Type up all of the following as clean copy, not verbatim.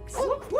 Thanks.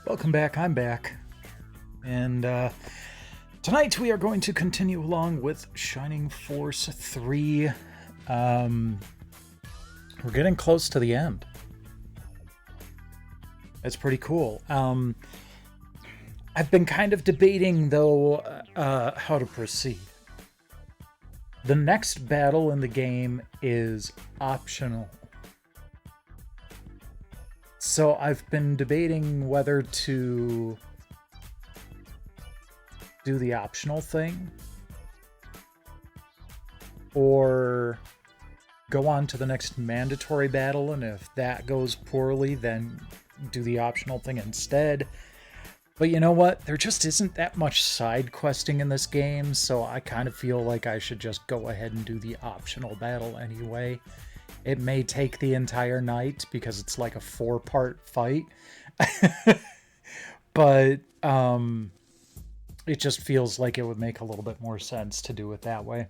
Welcome back, I'm back. And tonight we are going to continue along with Shining Force 3. We're getting close to the end. It's pretty cool. I've been kind of debating, though, how to proceed. The next battle in the game is optional. So I've been debating whether to do the optional thing or go on to the next mandatory battle, and if that goes poorly, then do the optional thing instead. But you know what? There just isn't that much side questing in this game, so I kind of feel like I should just go ahead and do the optional battle anyway. It may take the entire night because it's like a 4-part fight. But it just feels like it would make a little bit more sense to do it that way.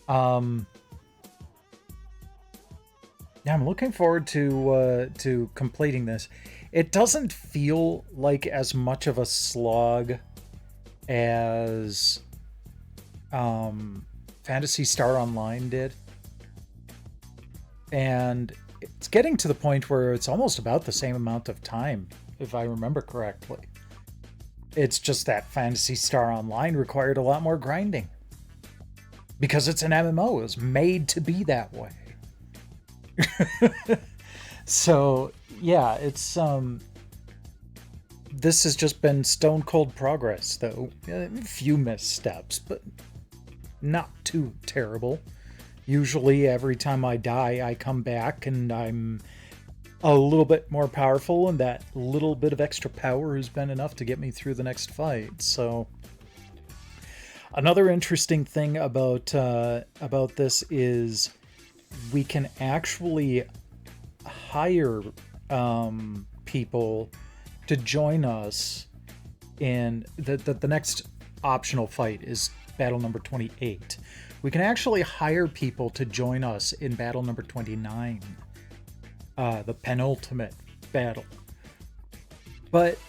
Yeah, I'm looking forward to completing this. It doesn't feel like as much of a slog as Phantasy Star Online did. And it's getting to the point where it's almost about the same amount of time, if I remember correctly. It's just that Phantasy Star Online required a lot more grinding. Because it's an MMO. It was made to be that way. So, yeah, it's this has just been stone cold progress, though. A few missteps, but not too terrible. Usually every time I die, I come back and I'm a little bit more powerful, and that little bit of extra power has been enough to get me through the next fight. So another interesting thing about this is we can actually hire people to join us in the next optional fight is battle number 28. We can actually hire people to join us in battle number 29, the penultimate battle. But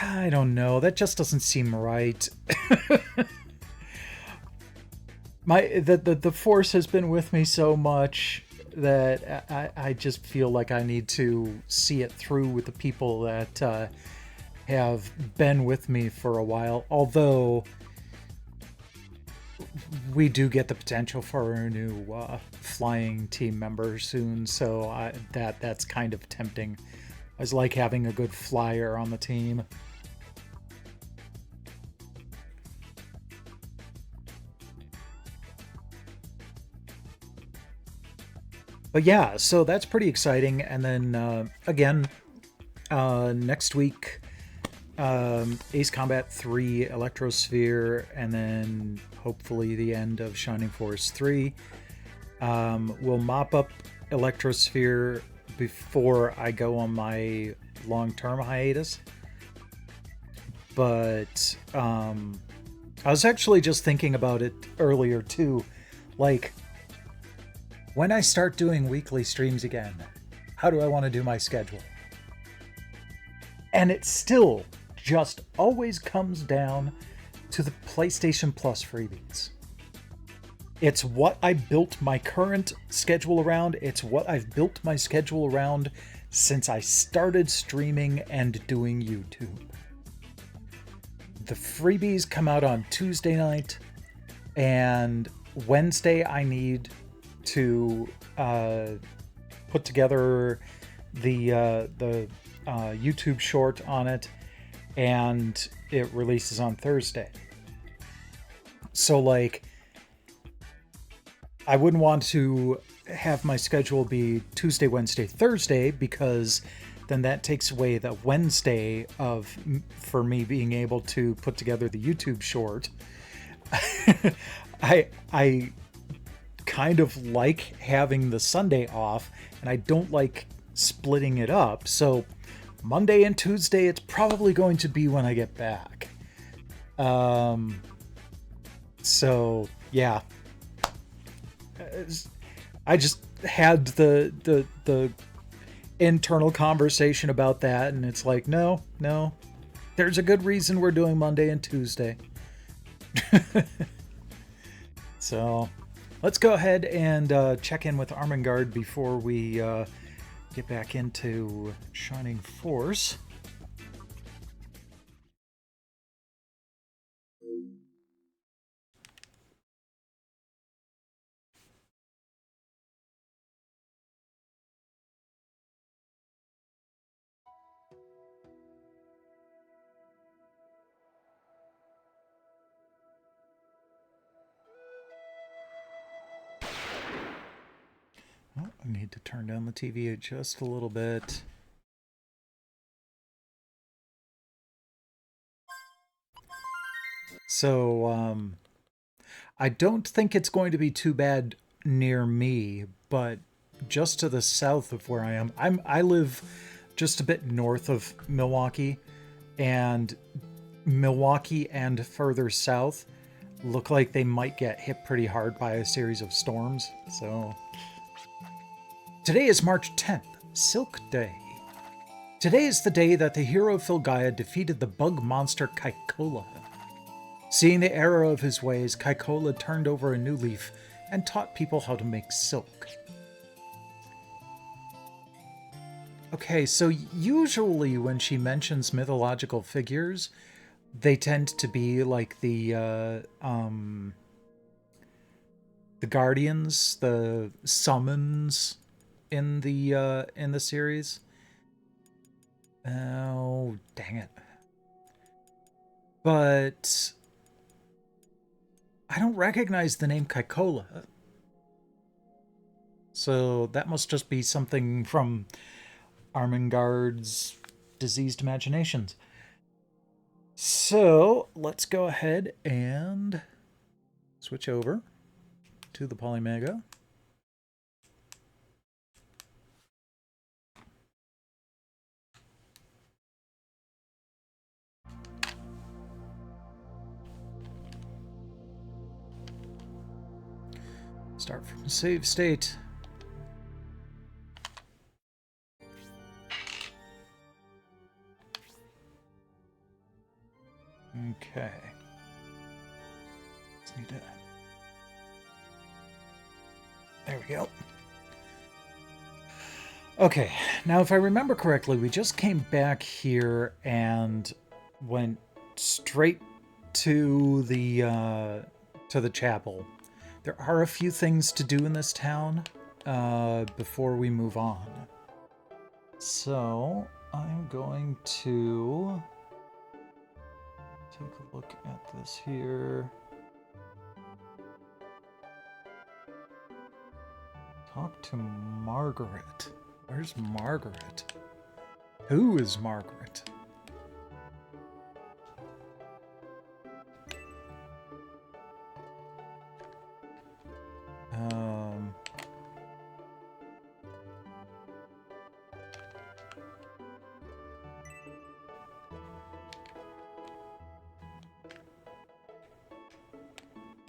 I don't know, that just doesn't seem right. The force has been with me so much that I just feel like I need to see it through with the people that have been with me for a while. Although we do get the potential for a new flying team member soon, so that's kind of tempting. I was like having a good flyer on the team. But yeah, so that's pretty exciting. And then again, next week, Ace Combat 3, Electrosphere, and then hopefully the end of Shining Force 3. We'll mop up Electrosphere before I go on my long-term hiatus. But I was actually just thinking about it earlier too. Like, when I start doing weekly streams again, how do I want to do my schedule? And it still just always comes down to the PlayStation Plus freebies. It's what I built my current schedule around. It's what I've built my schedule around since I started streaming and doing YouTube. The freebies come out on Tuesday night, and Wednesday I need to put together the YouTube short on it, and it releases on Thursday. So like, I wouldn't want to have my schedule be Tuesday, Wednesday, Thursday, because then that takes away the Wednesday for me being able to put together the YouTube short. I kind of like having the Sunday off, and I don't like splitting it up. So Monday and Tuesday, it's probably going to be when I get back. So yeah, I just had the internal conversation about that, and it's like, no, no, there's a good reason we're doing Monday and Tuesday. So let's go ahead and check in with Armengard before we get back into Shining Force. Oh, I need to turn down the TV just a little bit. So, I don't think it's going to be too bad near me, but just to the south of where I am, I live just a bit north of Milwaukee, and Milwaukee and further south look like they might get hit pretty hard by a series of storms. So today is March 10th, Silk Day. Today is the day that the hero Filgaia defeated the bug monster Kaikola. Seeing the error of his ways, Kaikola turned over a new leaf and taught people how to make silk. Okay, so usually when she mentions mythological figures, they tend to be like the guardians, the summons in the series. Oh, dang it. But I don't recognize the name Kaikola. So that must just be something from Armengard's diseased imaginations. So let's go ahead and switch over to the Polymega. Start from save state. Okay. Just need to... There we go. Okay, now if I remember correctly, we just came back here and went straight to the chapel. There are a few things to do in this town before we move on. So I'm going to take a look at this here. Talk to Margaret. Where's Margaret? Who is Margaret?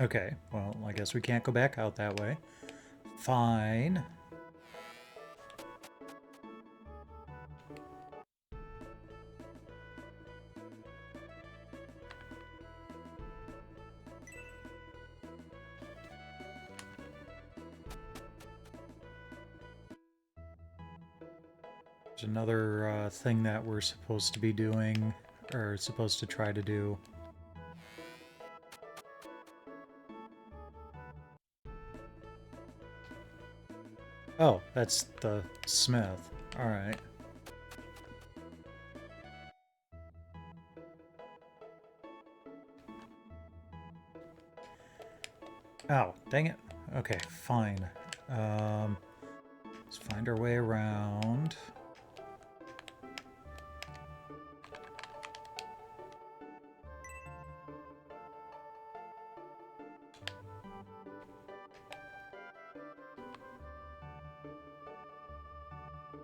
Okay, well, I guess we can't go back out that way. Fine. There's another thing that we're supposed to be doing, or supposed to try to do. Oh, that's the smith. Alright. Oh, dang it. Okay, fine. Let's find our way around.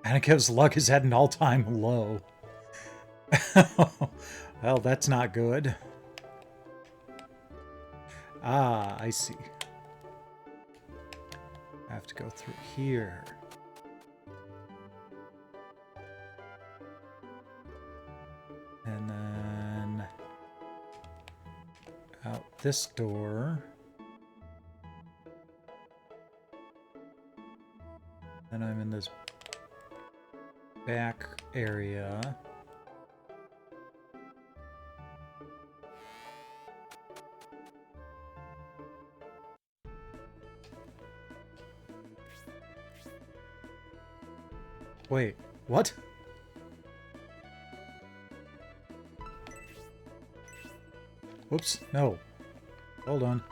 Anika's luck is at an all-time low. Well, that's not good. Ah, I see. I have to go through here. And then out this door. Then I'm in this back area. Wait, what? Whoops, no. Hold on.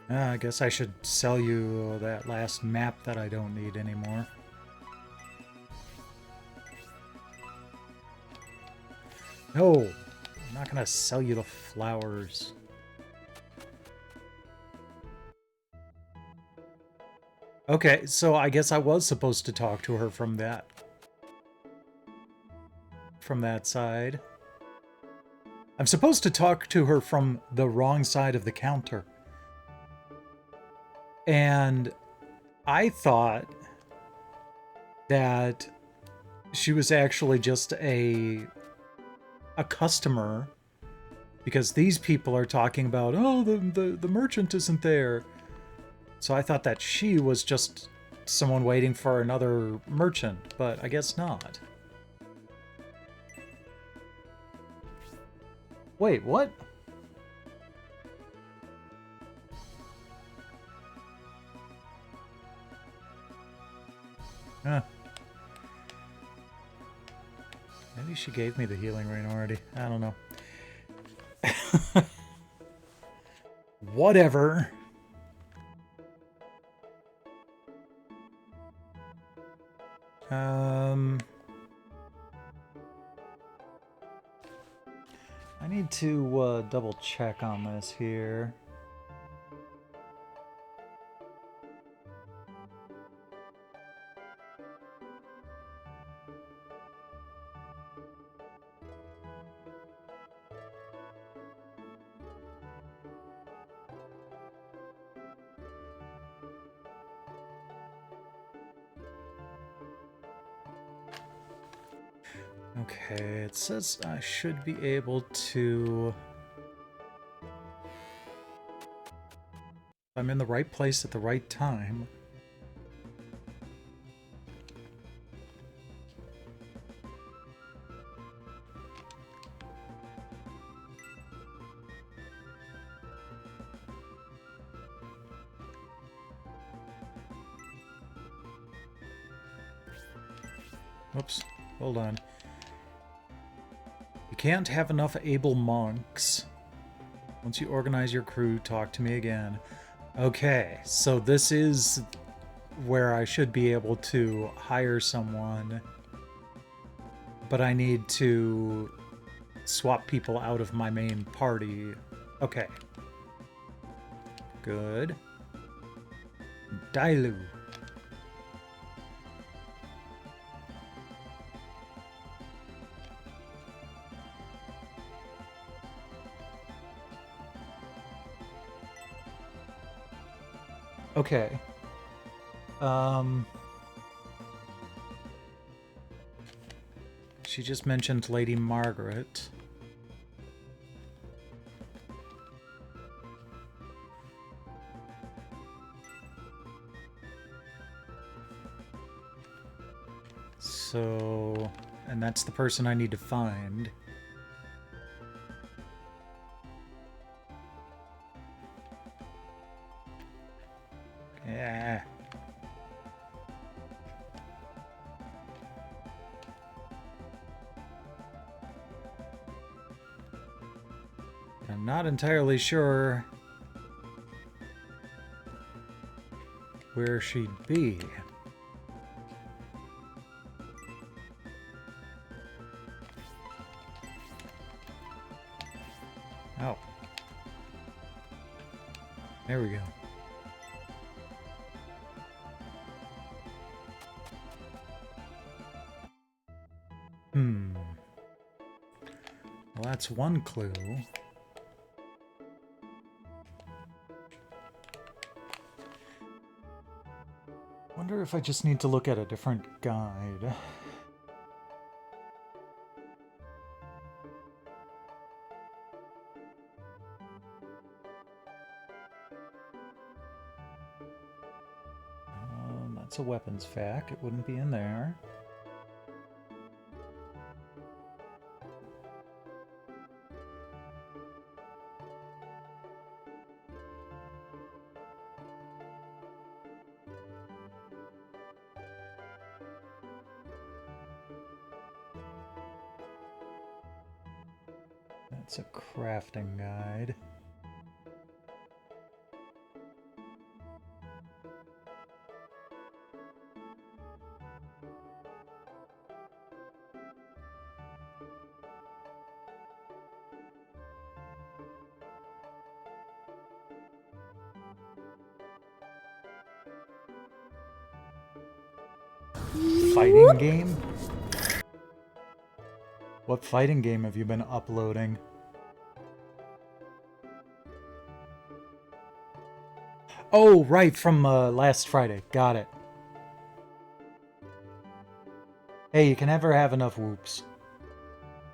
I guess I should sell you that last map that I don't need anymore. No! I'm not gonna sell you the flowers. Okay, so I guess I was supposed to talk to her from that side. I'm supposed to talk to her from the wrong side of the counter. And I thought that she was actually just a customer, because these people are talking about, oh, the merchant isn't there. So I thought that she was just someone waiting for another merchant, but I guess not. Wait, what? Huh. Maybe she gave me the healing ring already. I don't know. Whatever. I need to double check on this here. Okay, it says I should be able to... I'm in the right place at the right time. Oops, hold on. You can't have enough able monks. Once you organize your crew, talk to me again. Okay, so this is where I should be able to hire someone, but I need to swap people out of my main party. Okay. Good. Dailu. Okay. She just mentioned Lady Margaret. So, and that's the person I need to find. Yeah. I'm not entirely sure where she'd be. Oh. There we go. Well, that's one clue. Wonder if I just need to look at a different guide. That's a weapons vac. It wouldn't be in there. That's a crafting guide. Fighting game? What fighting game have you been uploading? Oh, right, from last Friday. Got it. Hey, you can never have enough whoops.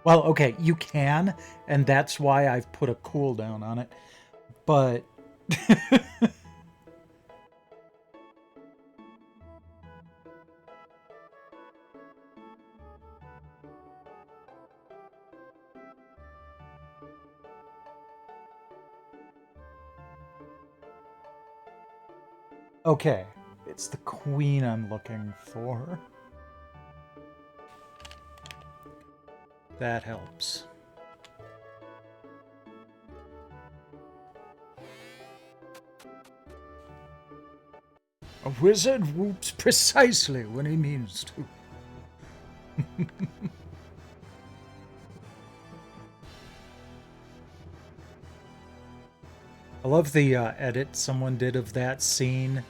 Well, okay, you can, and that's why I've put a cooldown on it. But... okay, it's the queen I'm looking for. That helps. A wizard whoops precisely when he means to. I love the edit someone did of that scene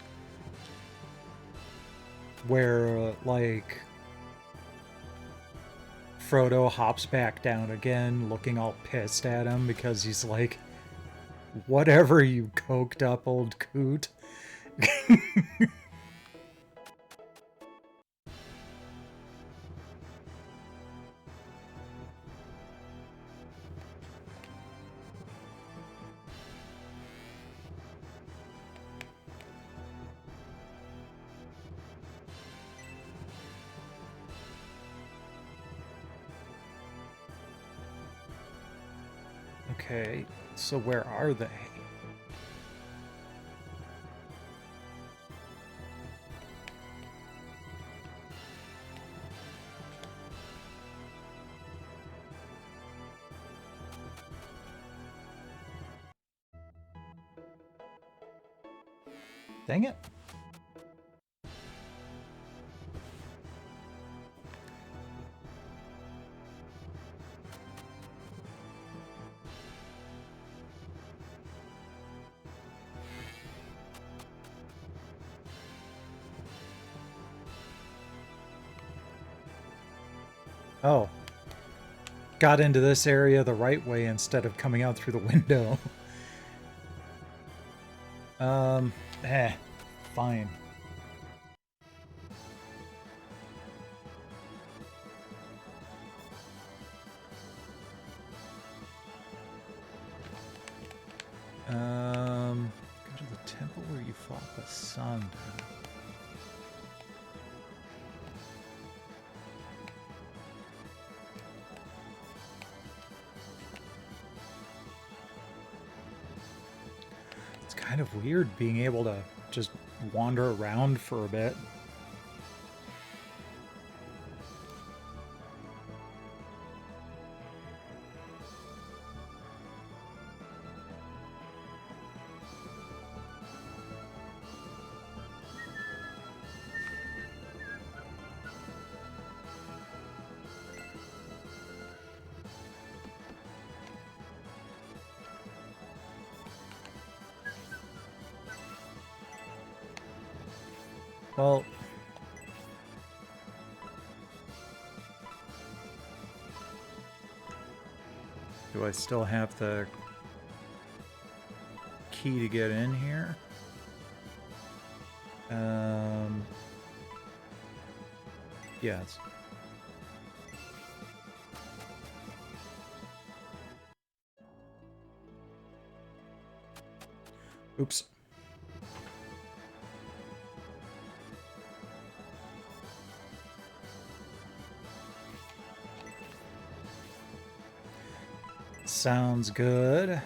where, like, Frodo hops back down again, looking all pissed at him because he's like, whatever, you coked up old coot. Okay, so where are they? Dang it. Oh. Got into this area the right way instead of coming out through the window. Fine. Go to the temple where you fought the sun. It's kind of weird being able to just wander around for a bit. Well, do I still have the key to get in here? Yes. Oops. Sounds good.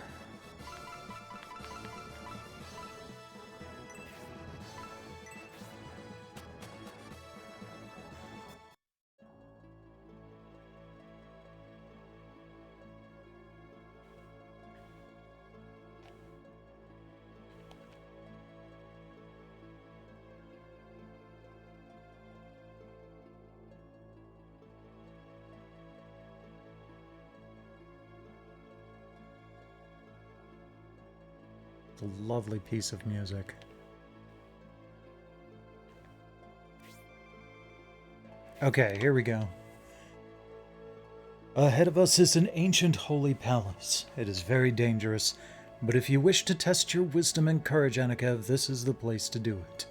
A lovely piece of music. Okay, here we go. Ahead of us is an ancient holy palace. It is very dangerous, but if you wish to test your wisdom and courage, Anakev, this is the place to do it.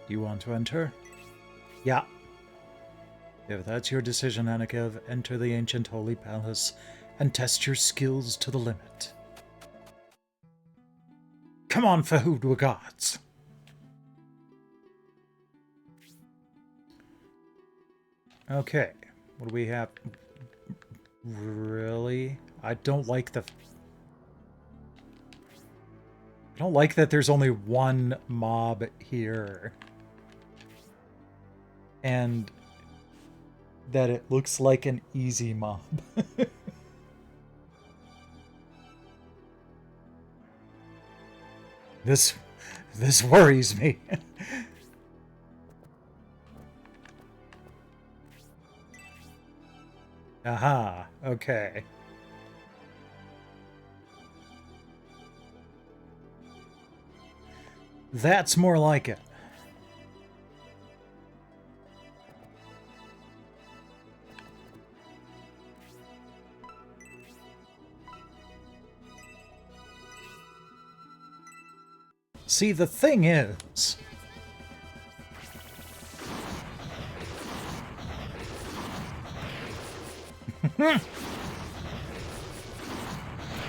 Do you want to enter? Yeah. If that's your decision, Anakev, enter the ancient holy palace and test your skills to the limit. Come on, Fahud gods. Okay, what do we have? Really? I don't like that there's only one mob here. And that it looks like an easy mob. This worries me. Aha, okay. That's more like it. See, the thing is...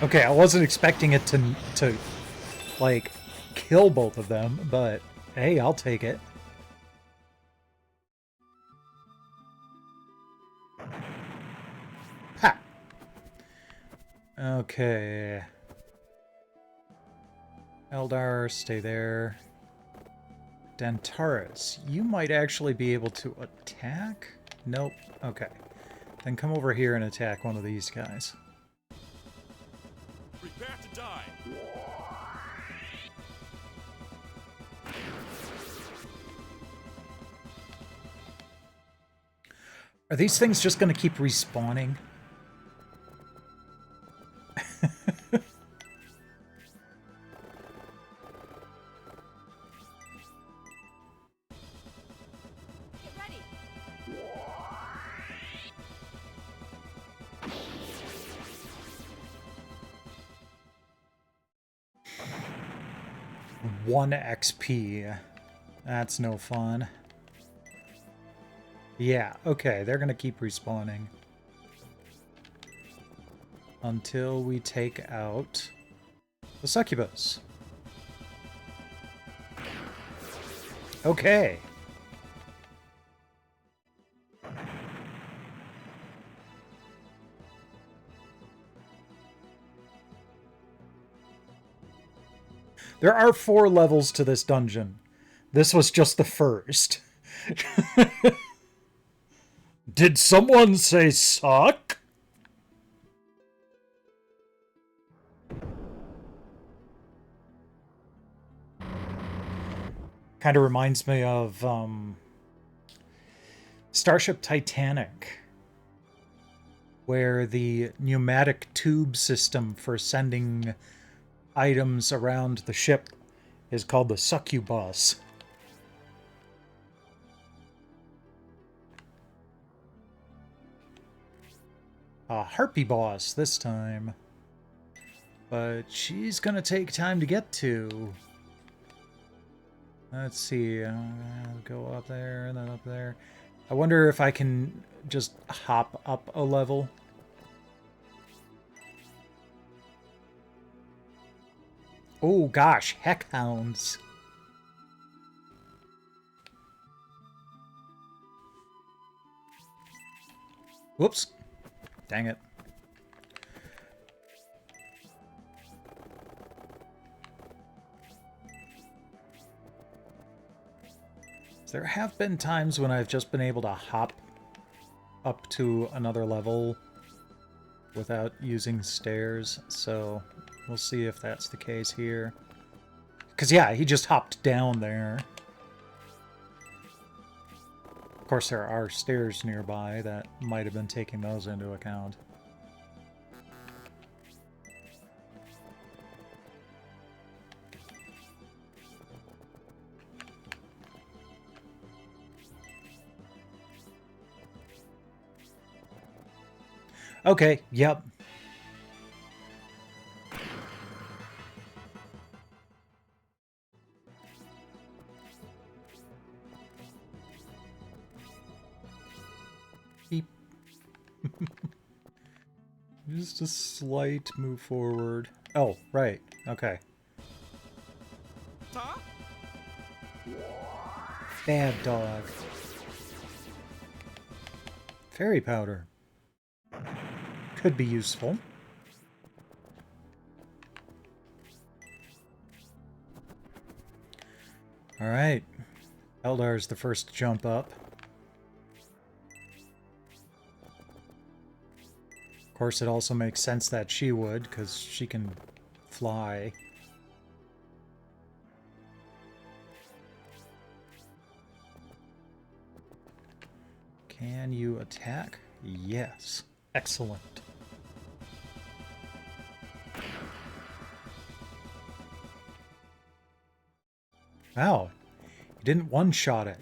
Okay, I wasn't expecting it to like, kill both of them, but hey, I'll take it. Ha! Okay. Eldar, stay there. Dantaris, you might actually be able to attack? Nope. Okay. Then come over here and attack one of these guys. Prepare to die. Are these things just going to keep respawning? One XP. That's no fun. Yeah, okay, they're gonna keep respawning. Until we take out the succubus. Okay. There are 4 levels to this dungeon. This was just the first. Did someone say suck? Kind of reminds me of Starship Titanic, where the pneumatic tube system for sending items around the ship is called the succubus. A harpy boss this time. But she's gonna take time to get to. Let's see. Go up there and then up there. I wonder if I can just hop up a level. Oh gosh, heckhounds. Whoops. Dang it. There have been times when I've just been able to hop up to another level without using stairs, so we'll see if that's the case here. Because, yeah, he just hopped down there. Of course, there are stairs nearby that might have been taking those into account. Okay, yep. Beep. Just a slight move forward. Oh, right. Okay. Huh? Bad dog. Fairy powder. Could be useful. Alright. Eldar's the first to jump up. Of course, it also makes sense that she would, because she can fly. Can you attack? Yes. Excellent. Wow. You didn't one-shot it.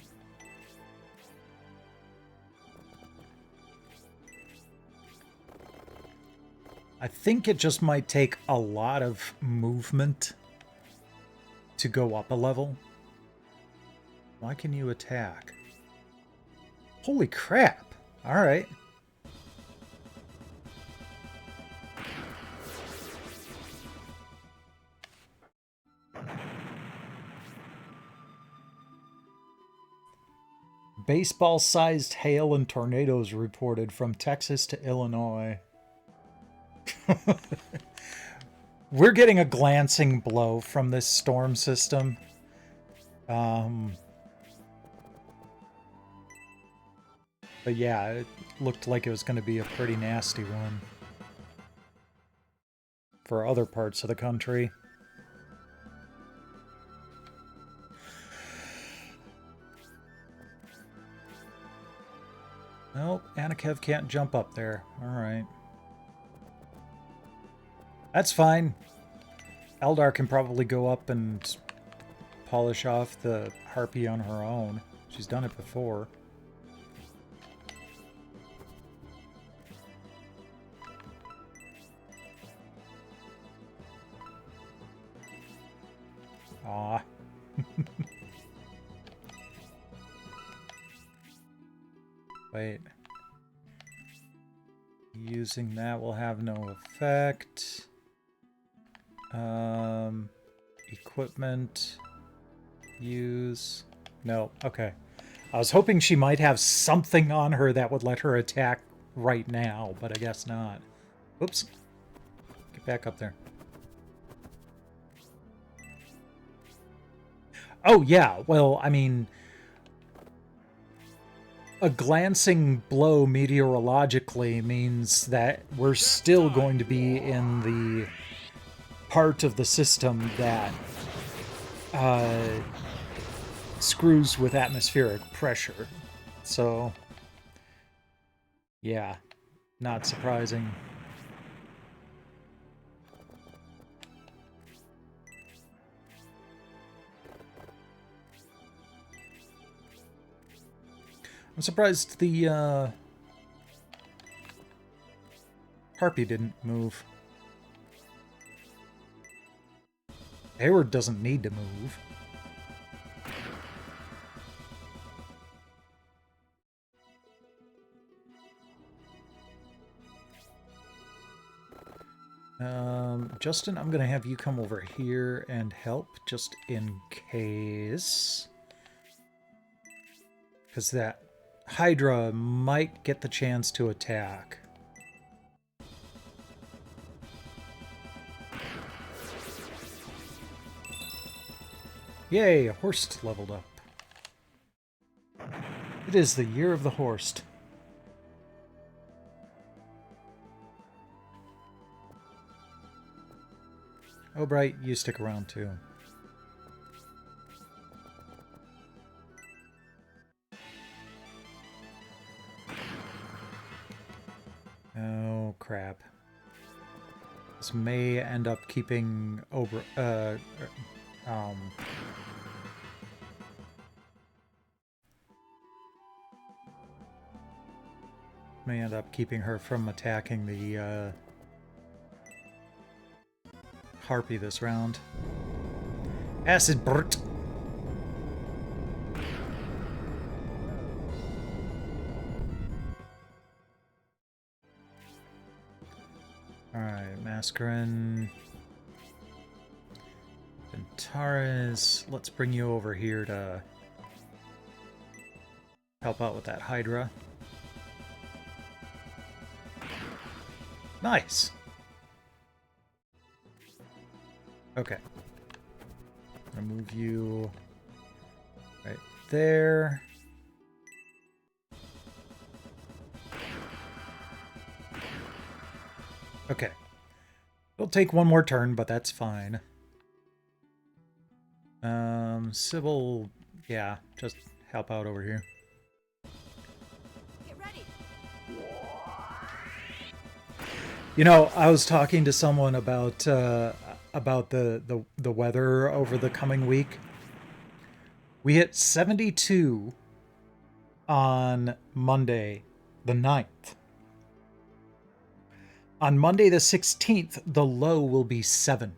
I think it just might take a lot of movement to go up a level. Why can you attack? Holy crap! Alright. Baseball-sized hail and tornadoes reported from Texas to Illinois. We're getting a glancing blow from this storm system. But yeah, it looked like it was going to be a pretty nasty one for other parts of the country. Nope, Anakev can't jump up there. Alright. That's fine. Eldar can probably go up and polish off the Harpy on her own. She's done it before. Aw. Wait. Using that will have no effect. Equipment. Use. No. Okay. I was hoping she might have something on her that would let her attack right now, but I guess not. Oops. Get back up there. Oh, yeah. Well, I mean, a glancing blow meteorologically means that we're still going to be in the part of the system that screws with atmospheric pressure. So, yeah, not surprising. I'm surprised the Harpy didn't move. Hayward doesn't need to move. Justin, I'm going to have you come over here and help, just in case. Because that Hydra might get the chance to attack. Yay, a horse leveled up. It is the year of the horse. Oh, Bright, you stick around too. Oh, crap. This may end up keeping may end up keeping her from attacking the Harpy this round. Acid Burt! Alright, Mascarin. Ventaris. Let's bring you over here to help out with that Hydra. Nice! Okay. I'm gonna move you right there. Okay. It'll take one more turn, but that's fine. Sybil, yeah, just help out over here. Get ready. You know, I was talking to someone about the weather over the coming week. We hit 72 on Monday, the 9th. On Monday the 16th, the low will be 7.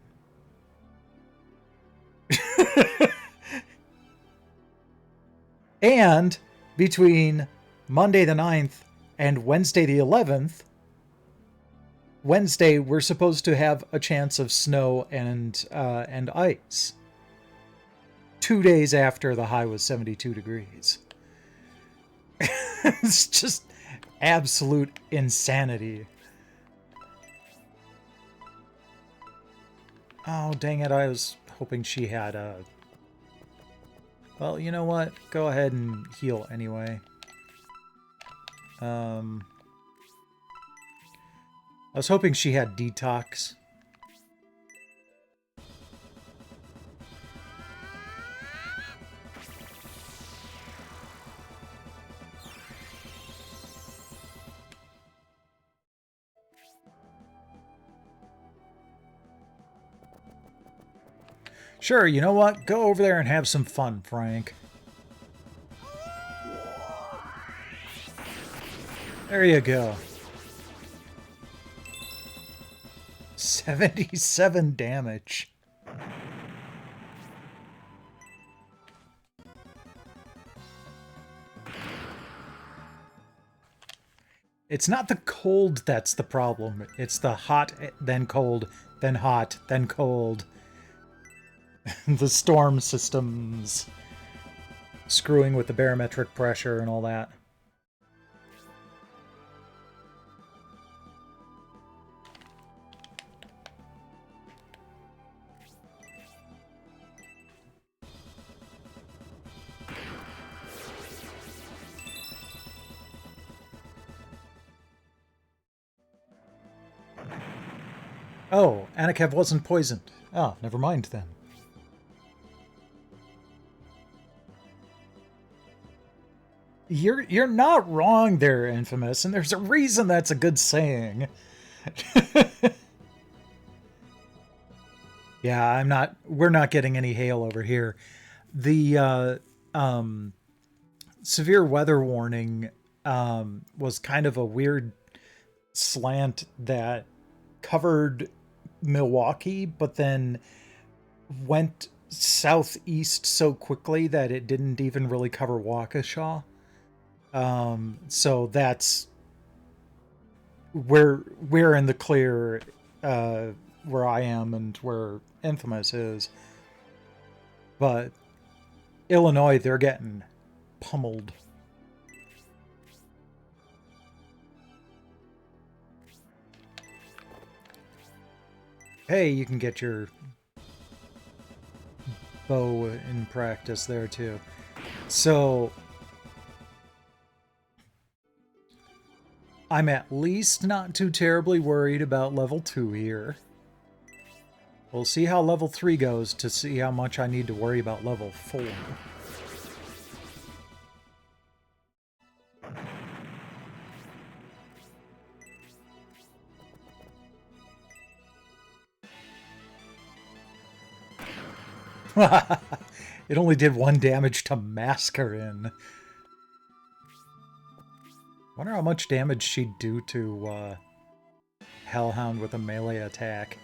And between Monday the 9th and Wednesday the 11th, Wednesday we're supposed to have a chance of snow and ice. 2 days after the high was 72 degrees. It's just absolute insanity. Oh, dang it, I was hoping she had a... Well, you know what? Go ahead and heal anyway. I was hoping she had detox. Sure, you know what? Go over there and have some fun, Frank. There you go. 77 damage. It's not the cold that's the problem. It's the hot, then cold, then hot, then cold. The storm systems screwing with the barometric pressure and all that. Oh, Anakev wasn't poisoned. Oh, never mind then. You're not wrong there, Infamous, and there's a reason that's a good saying. Yeah, we're not getting any hail over here. The severe weather warning was kind of a weird slant that covered Milwaukee, but then went southeast so quickly that it didn't even really cover Waukesha. So that's we're in the clear where I am and where Infamous is. But Illinois, they're getting pummeled. Hey, you can get your bow in practice there too. So I'm at least not too terribly worried about level 2 here. We'll see how level 3 goes to see how much I need to worry about level 4. It only did 1 damage to Mascarin. Wonder how much damage she'd do to Hellhound with a melee attack.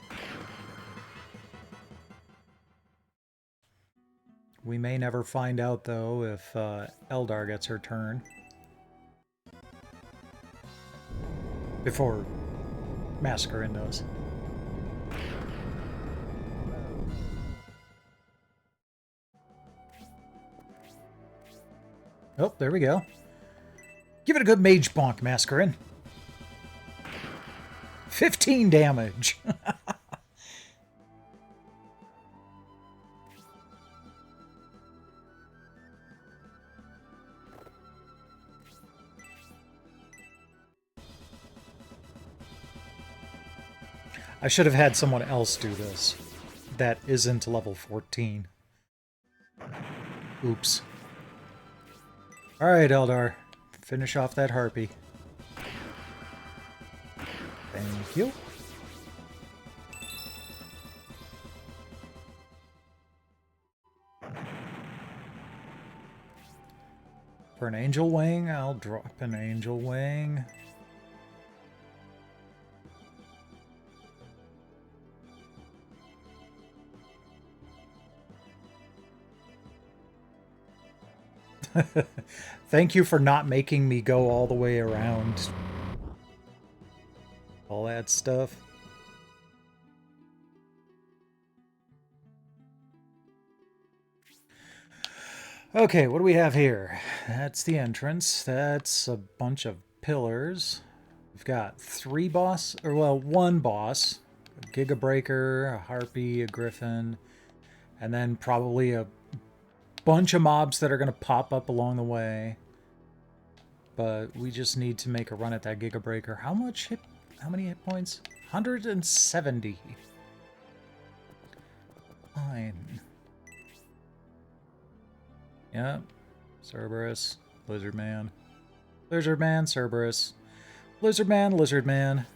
We may never find out, though, if Eldar gets her turn. Before Mascarin does. Oh, there we go. Give it a good mage bonk, Mascarin. 15 damage. I should have had someone else do this. That isn't level 14. Oops. Alright, Eldar. Finish off that harpy. Thank you. For an angel wing, I'll drop an angel wing. Thank you for not making me go all the way around all that stuff. Okay, what do we have here? That's the entrance. That's a bunch of pillars. We've got 3 boss, or well, 1 boss. A Giga Breaker, a Harpy, a Griffin, and then probably a bunch of mobs that are going to pop up along the way. But we just need to make a run at that Giga Breaker. How many hit points? 170. Fine. Yep. Cerberus. Lizard Man. Lizard Man, Cerberus. Lizard Man, Lizard Man.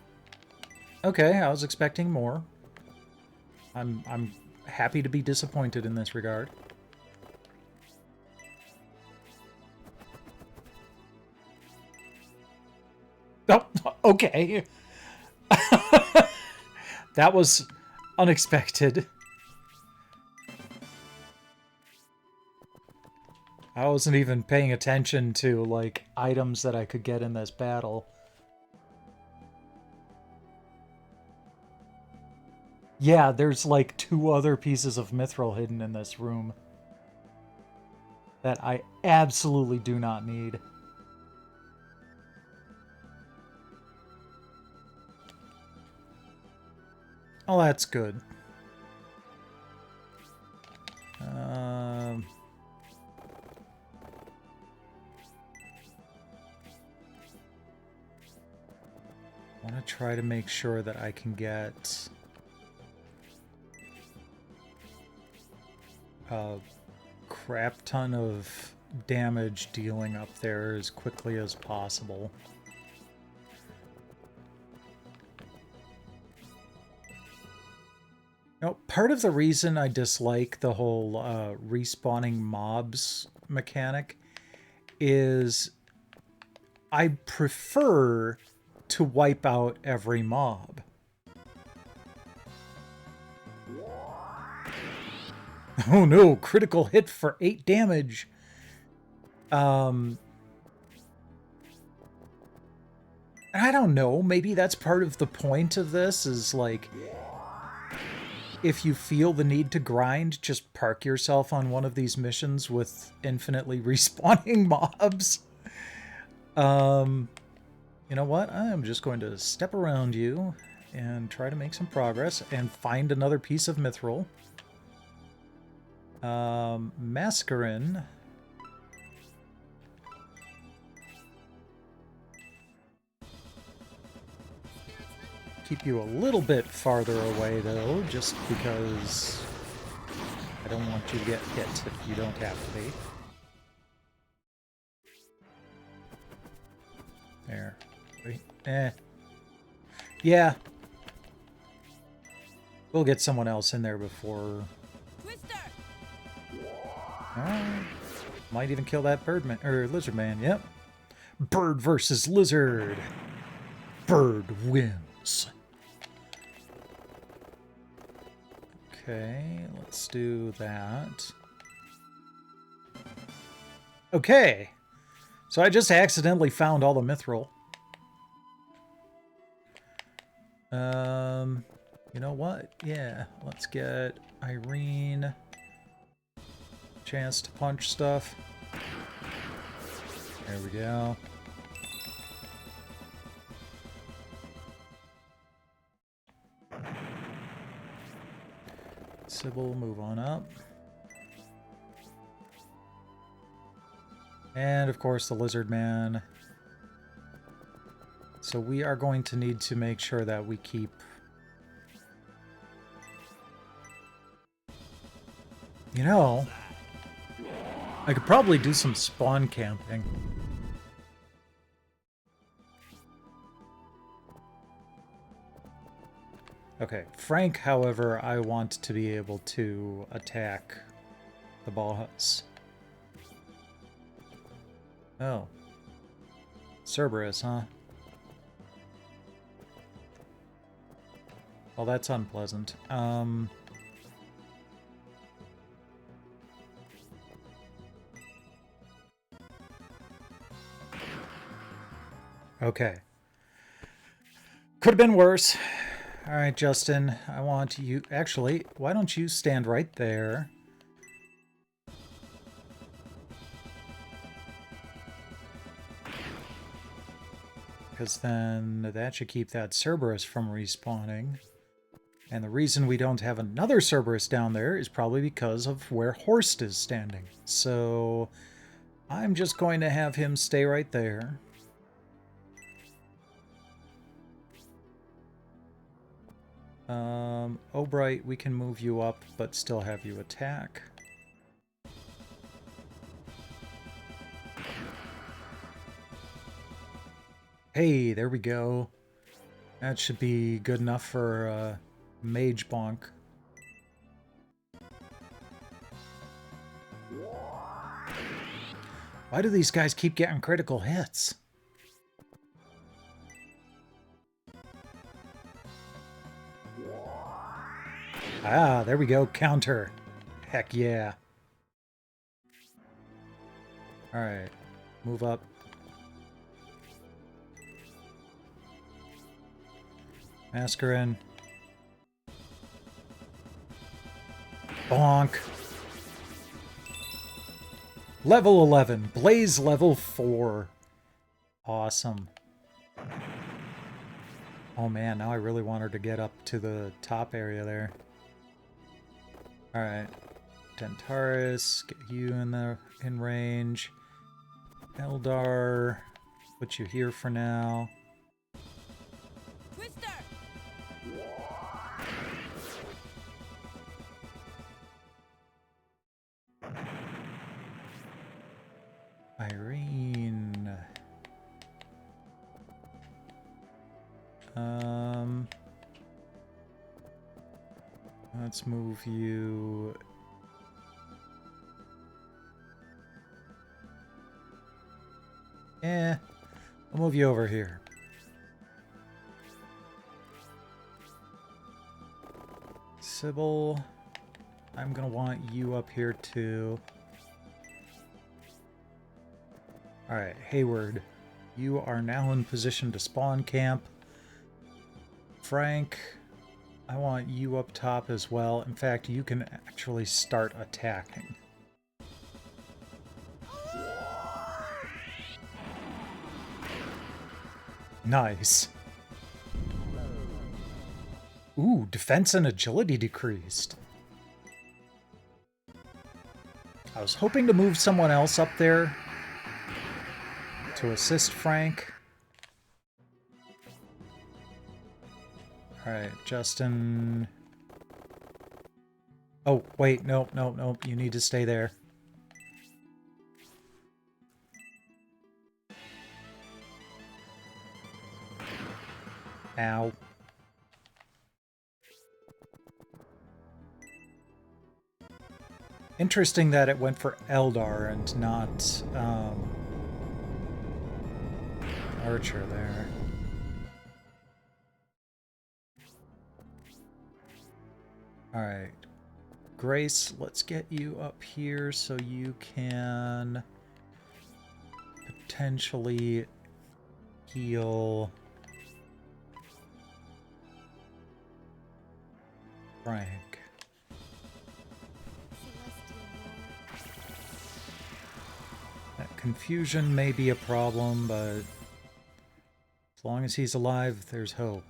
Okay, I was expecting more. I'm happy to be disappointed in this regard. Oh, okay. That was unexpected. I wasn't even paying attention to, like, items that I could get in this battle. Yeah, there's, like, 2 other pieces of mithril hidden in this room that I absolutely do not need. Oh, that's good. I want to try to make sure that I can get a crap ton of damage dealing up there as quickly as possible. Now, part of the reason I dislike the whole respawning mobs mechanic is I prefer to wipe out every mob. Oh no, critical hit for 8 damage. I don't know, maybe that's part of the point of this, is like, if you feel the need to grind, just park yourself on one of these missions with infinitely respawning mobs. You know what? I'm just going to step around you and try to make some progress and find another piece of mithril. Mascarin. keep you a little bit farther away, though, just because I don't want you to get hit if you don't have to be. There. Wait. Yeah. We'll get someone else in there before... Twister! Might even kill that birdman or lizard man. Yep. Bird versus lizard. Bird wins. Okay, let's do that. Okay. So I just accidentally found all the mithril. You know what? Yeah, let's get Irene. Chance to punch stuff. There we go. Sybil, move on up. And of course the lizard man. So we are going to need to make sure that we keep... You know, I could probably do some spawn camping. Okay, Frank, however, I want to be able to attack the ball huts. Oh. Cerberus, huh? Well, that's unpleasant. Okay. Could have been worse. Alright, Justin, I want you... Actually, why don't you stand right there? Because then that should keep that Cerberus from respawning. And the reason we don't have another Cerberus down there is probably because of where Horst is standing. So I'm just going to have him stay right there. Obright, we can move you up, but still have you attack. Hey, there we go. That should be good enough for Mage Bonk. Why do these guys keep getting critical hits? Ah, there we go. Counter. Heck yeah. Alright. Move up. Mascarin. Bonk. Level 11. Blaze level 4. Awesome. Oh man, now I really want her to get up to the top area there. Alright. Dentaris, get you in range. Eldar, put you here for now. Twister! Irene. Let's move you. I'll move you over here. Sybil, I'm gonna want you up here too. Alright, Hayward, you are now in position to spawn camp. Frank, I want you up top as well. In fact, you can actually start attacking. Nice. Ooh, defense and agility decreased. I was hoping to move someone else up there to assist Frank. Alright, Justin... Oh, wait, nope, nope, nope. You need to stay there. Ow. Interesting that it went for Eldar and not, Archer there. Alright. Grace, let's get you up here so you can potentially heal Frank. That confusion may be a problem, but as long as he's alive, there's hope.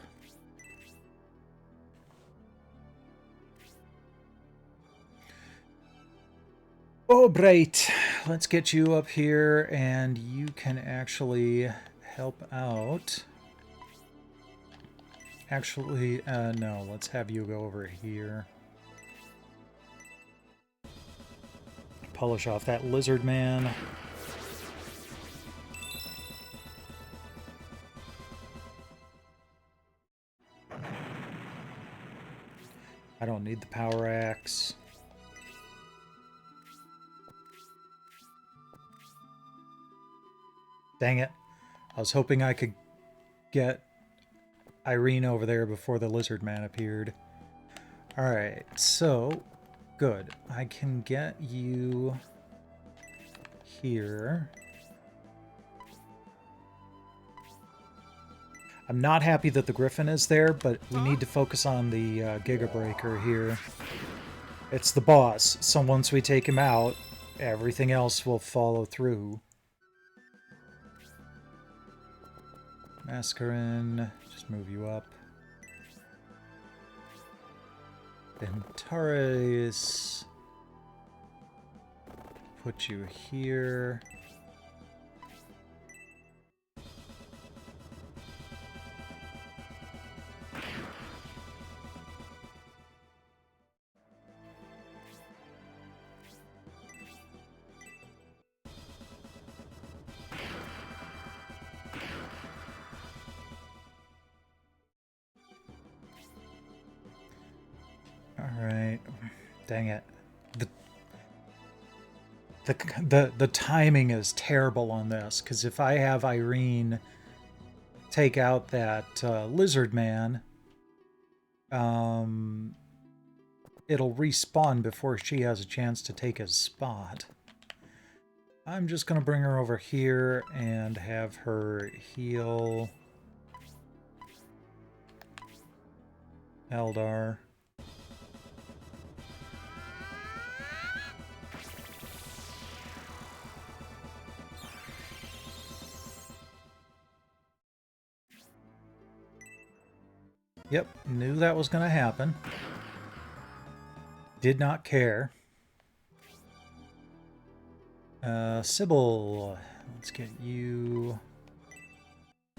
Oh, Bright, let's get you up here, and you can actually help out. Actually, no, let's have you go over here. Polish off that lizard man. I don't need the power axe. Dang it. I was hoping I could get Irene over there before the lizard man appeared. Alright, so good. I can get you here. I'm not happy that the Griffin is there, but we need to focus on the Giga Breaker here. It's the boss, so once we take him out, everything else will follow through. Mascarin, just move you up. Ventaris, put you here. Alright. Dang it. The timing is terrible on this, because if I have Irene take out that lizard man, it'll respawn before she has a chance to take his spot. I'm just going to bring her over here and have her heal Eldar. Yep, knew that was going to happen. Did not care. Sybil, let's get you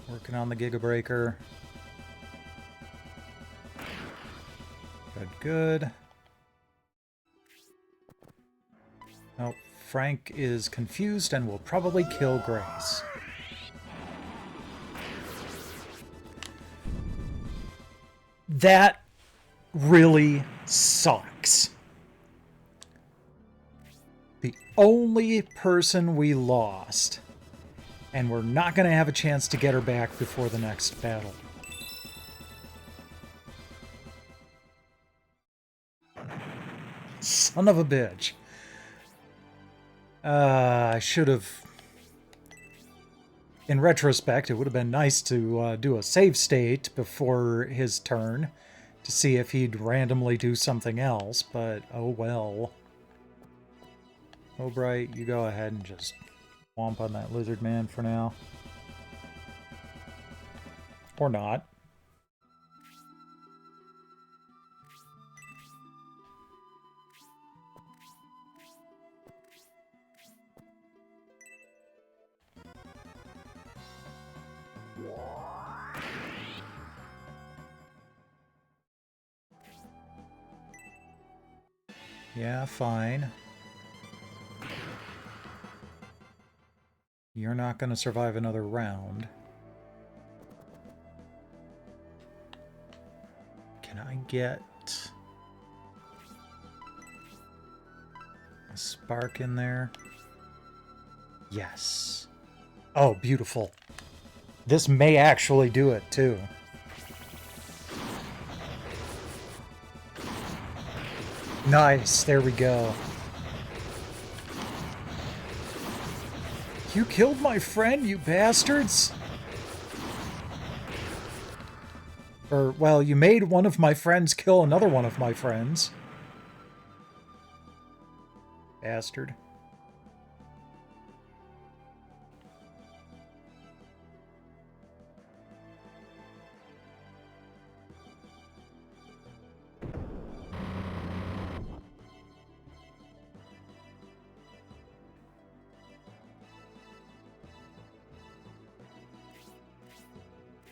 working on the Giga Breaker. Good, good. Oh, Frank is confused and will probably kill Grace. That really sucks. The only person we lost, and we're not going to have a chance to get her back before the next battle. Son of a bitch. I should have... In retrospect, it would have been nice to do a save state before his turn to see if he'd randomly do something else, but oh well. O'Bright, you go ahead and just womp on that lizard man for now. Or not. Yeah, fine. You're not going to survive another round. Can I get a spark in there? Yes. Oh, beautiful. This may actually do it, too. Nice, there we go. You killed my friend, you bastards! Or, well, you made one of my friends kill another one of my friends. Bastard.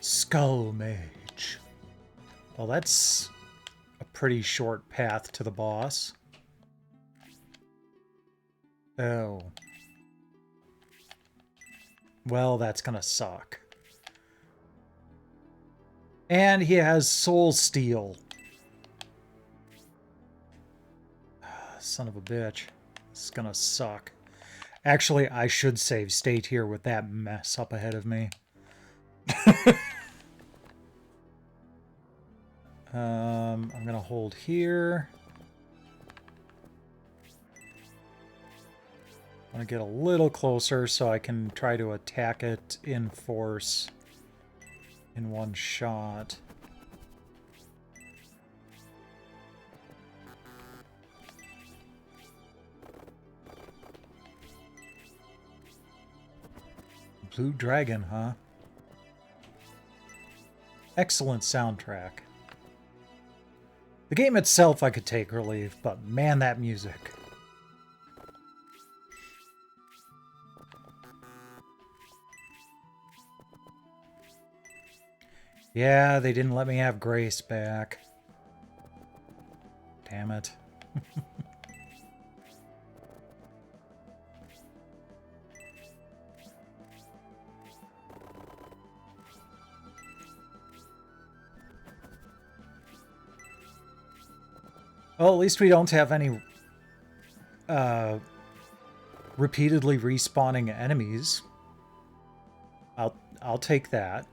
Skull Mage. Well, that's a pretty short path to the boss. Oh. Well, that's gonna suck. And he has Soul Steel. Son of a bitch. This is gonna suck. Actually, I should save state here with that mess up ahead of me. I'm gonna hold here. I want to get a little closer so I can try to attack it in force in one shot. Blue Dragon, huh? Excellent soundtrack. The game itself I could take or leave, but man, that music. Yeah, they didn't let me have Grace back. Damn it. Well, at least we don't have any repeatedly respawning enemies. I'll take that.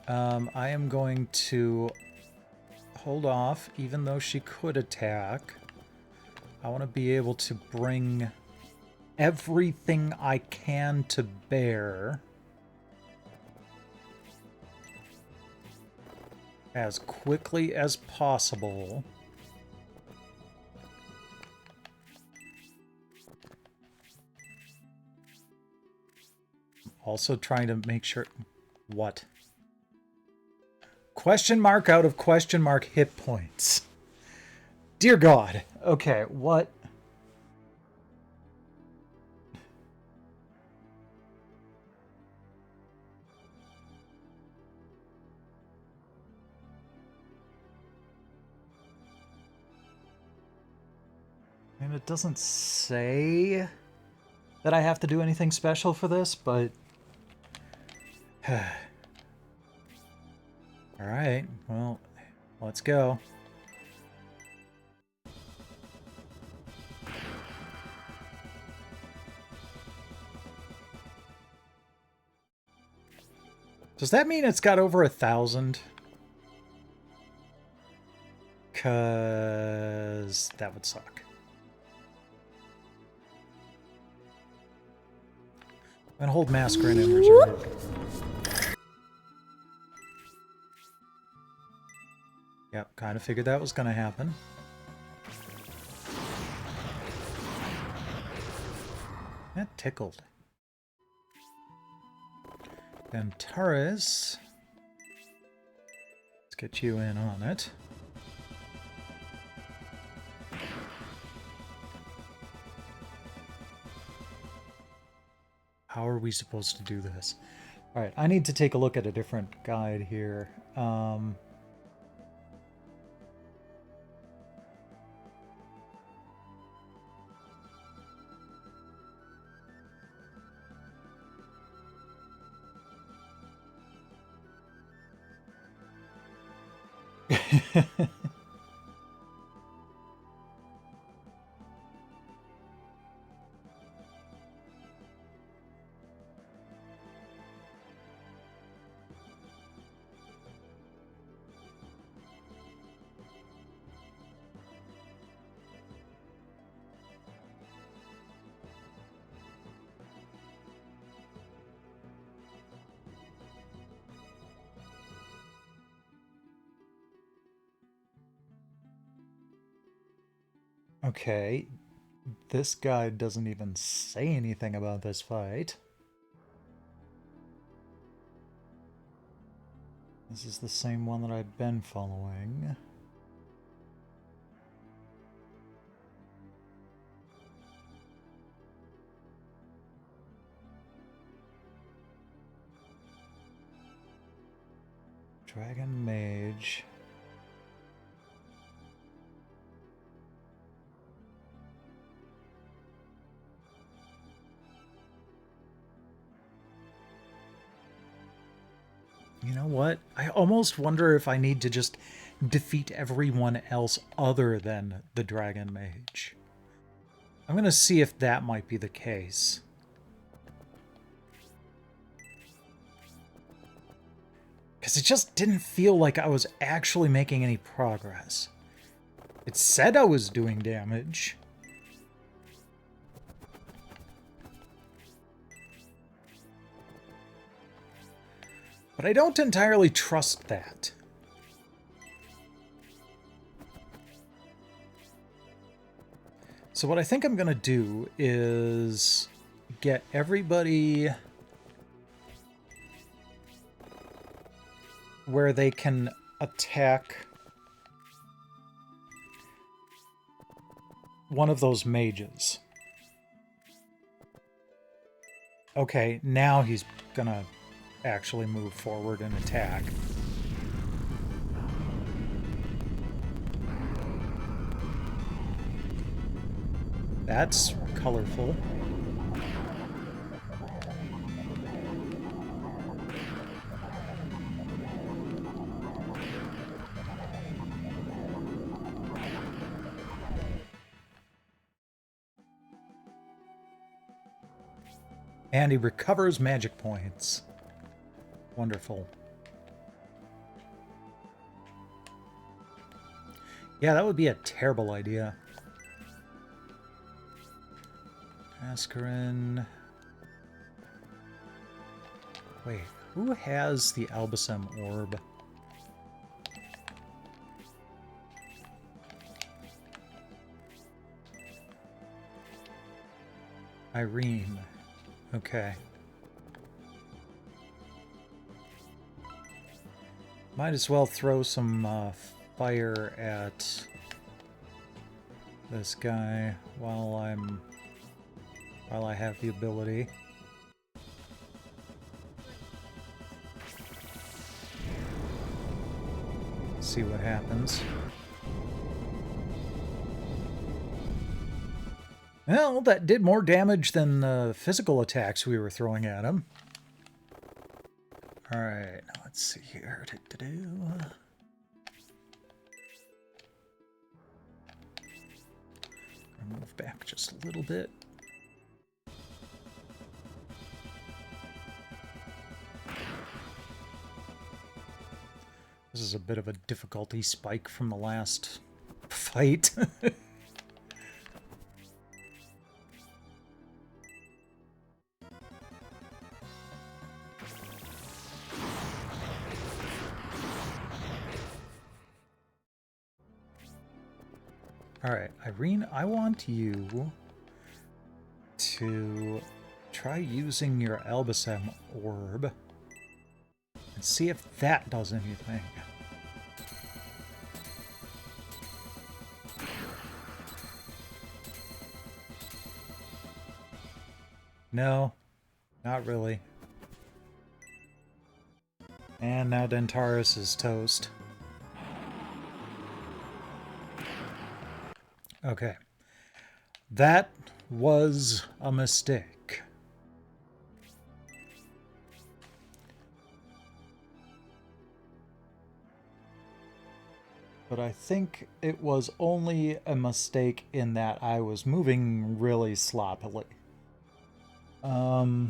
I am going to hold off, even though she could attack. I want to be able to bring everything I can to bear as quickly as possible. Also trying to make sure... What? Question mark out of question mark hit points. Dear God. Okay, what? And it doesn't say that I have to do anything special for this, but... Alright, well, let's go. Does that mean it's got over 1,000? 'Cause that would suck. I'm gonna hold Massacre in reserve. Yep, kind of figured that was gonna happen. That tickled. Then Taurus. Let's get you in on it. How are we supposed to do this? Alright, I need to take a look at a different guide here. Okay, this guy doesn't even say anything about this fight. This is the same one that I've been following. Dragon Mage. You know what? I almost wonder if I need to just defeat everyone else other than the Dragon Mage. I'm going to see if that might be the case. Because it just didn't feel like I was actually making any progress. It said I was doing damage. But I don't entirely trust that. So what I think I'm going to do is get everybody where they can attack one of those mages. Okay, now he's gonna actually move forward and attack. That's colorful. And he recovers magic points. Wonderful. Yeah, that would be a terrible idea. Mascarin. Wait, who has the Albusem orb? Irene. Okay. Might as well throw some fire at this guy while I have the ability. See what happens. Well, that did more damage than the physical attacks we were throwing at him. Alright, now let's see here. Move back just a little bit. This is a bit of a difficulty spike from the last fight. Alright, Irene, I want you to try using your Albusem orb and see if that does anything. No, not really. And now Dentaris is toast. Okay. That was a mistake. But I think it was only a mistake in that I was moving really sloppily. I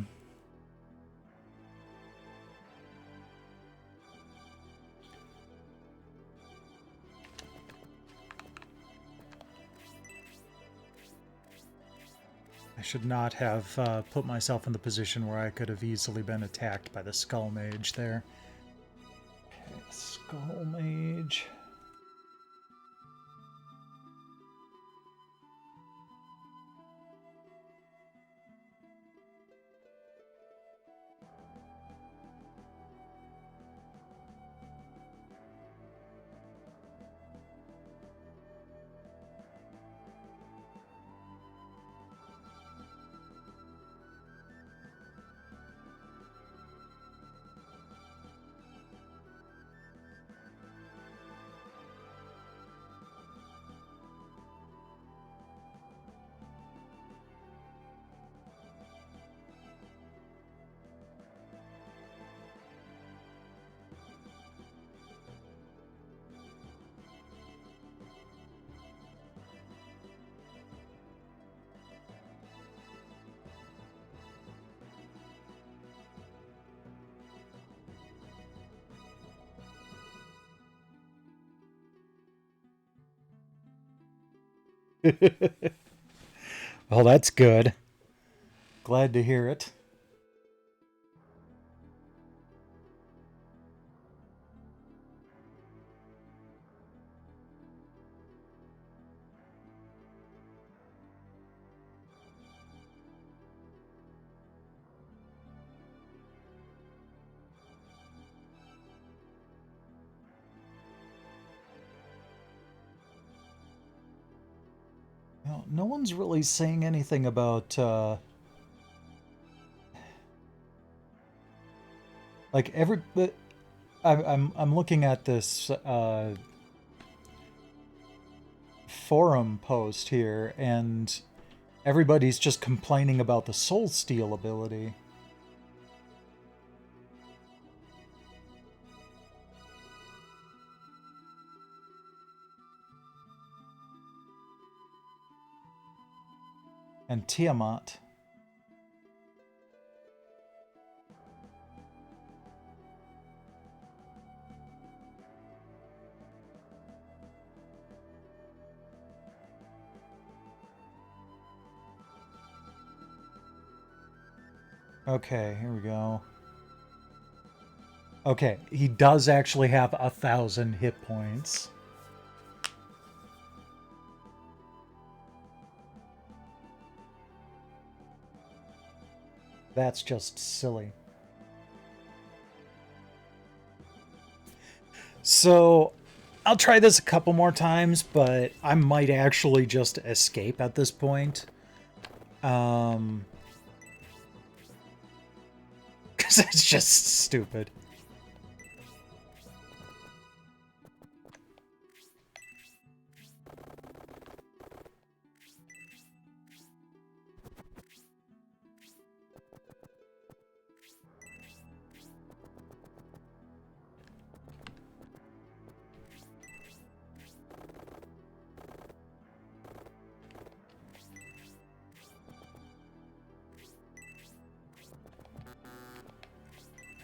should not have put myself in the position where I could have easily been attacked by the Skull Mage there. Okay, Skull Mage. Well, that's good. Glad to hear it. Well, no one's really saying anything about like every. I'm looking at this forum post here, and everybody's just complaining about the soul steal ability. And Tiamat. Okay, here we go. Okay, he does actually have 1,000 hit points. That's just silly. So, I'll try this a couple more times, but I might actually just escape at this point. Because it's just stupid.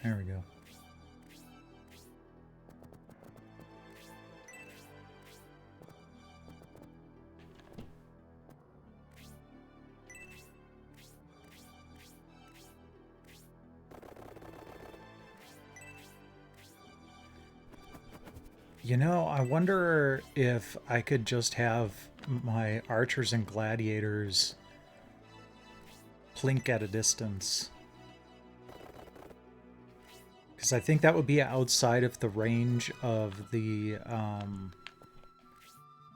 There we go. You know, I wonder if I could just have my archers and gladiators plink at a distance. Because I think that would be outside of the range of the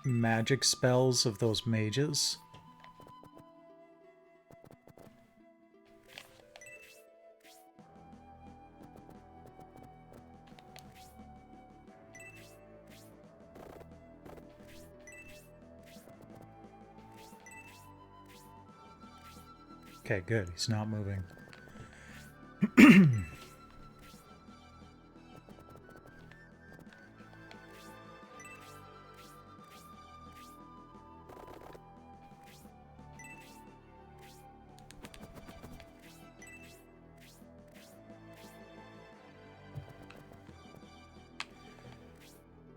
magic spells of those mages. Okay, good. He's not moving.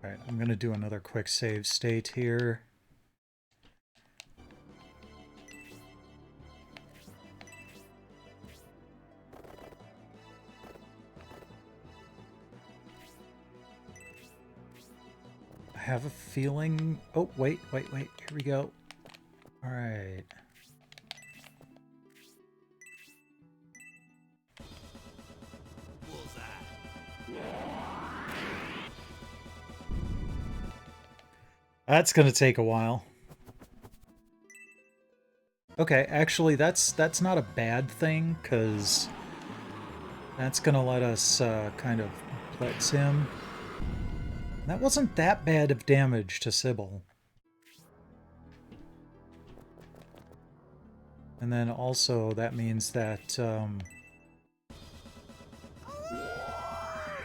Alright, I'm gonna do another quick save state here. I have a feeling... Oh, wait. Here we go. Alright. That's gonna take a while. Okay, actually, that's not a bad thing, because that's gonna let us kind of blitz him. That wasn't that bad of damage to Sybil. And then also, that means that...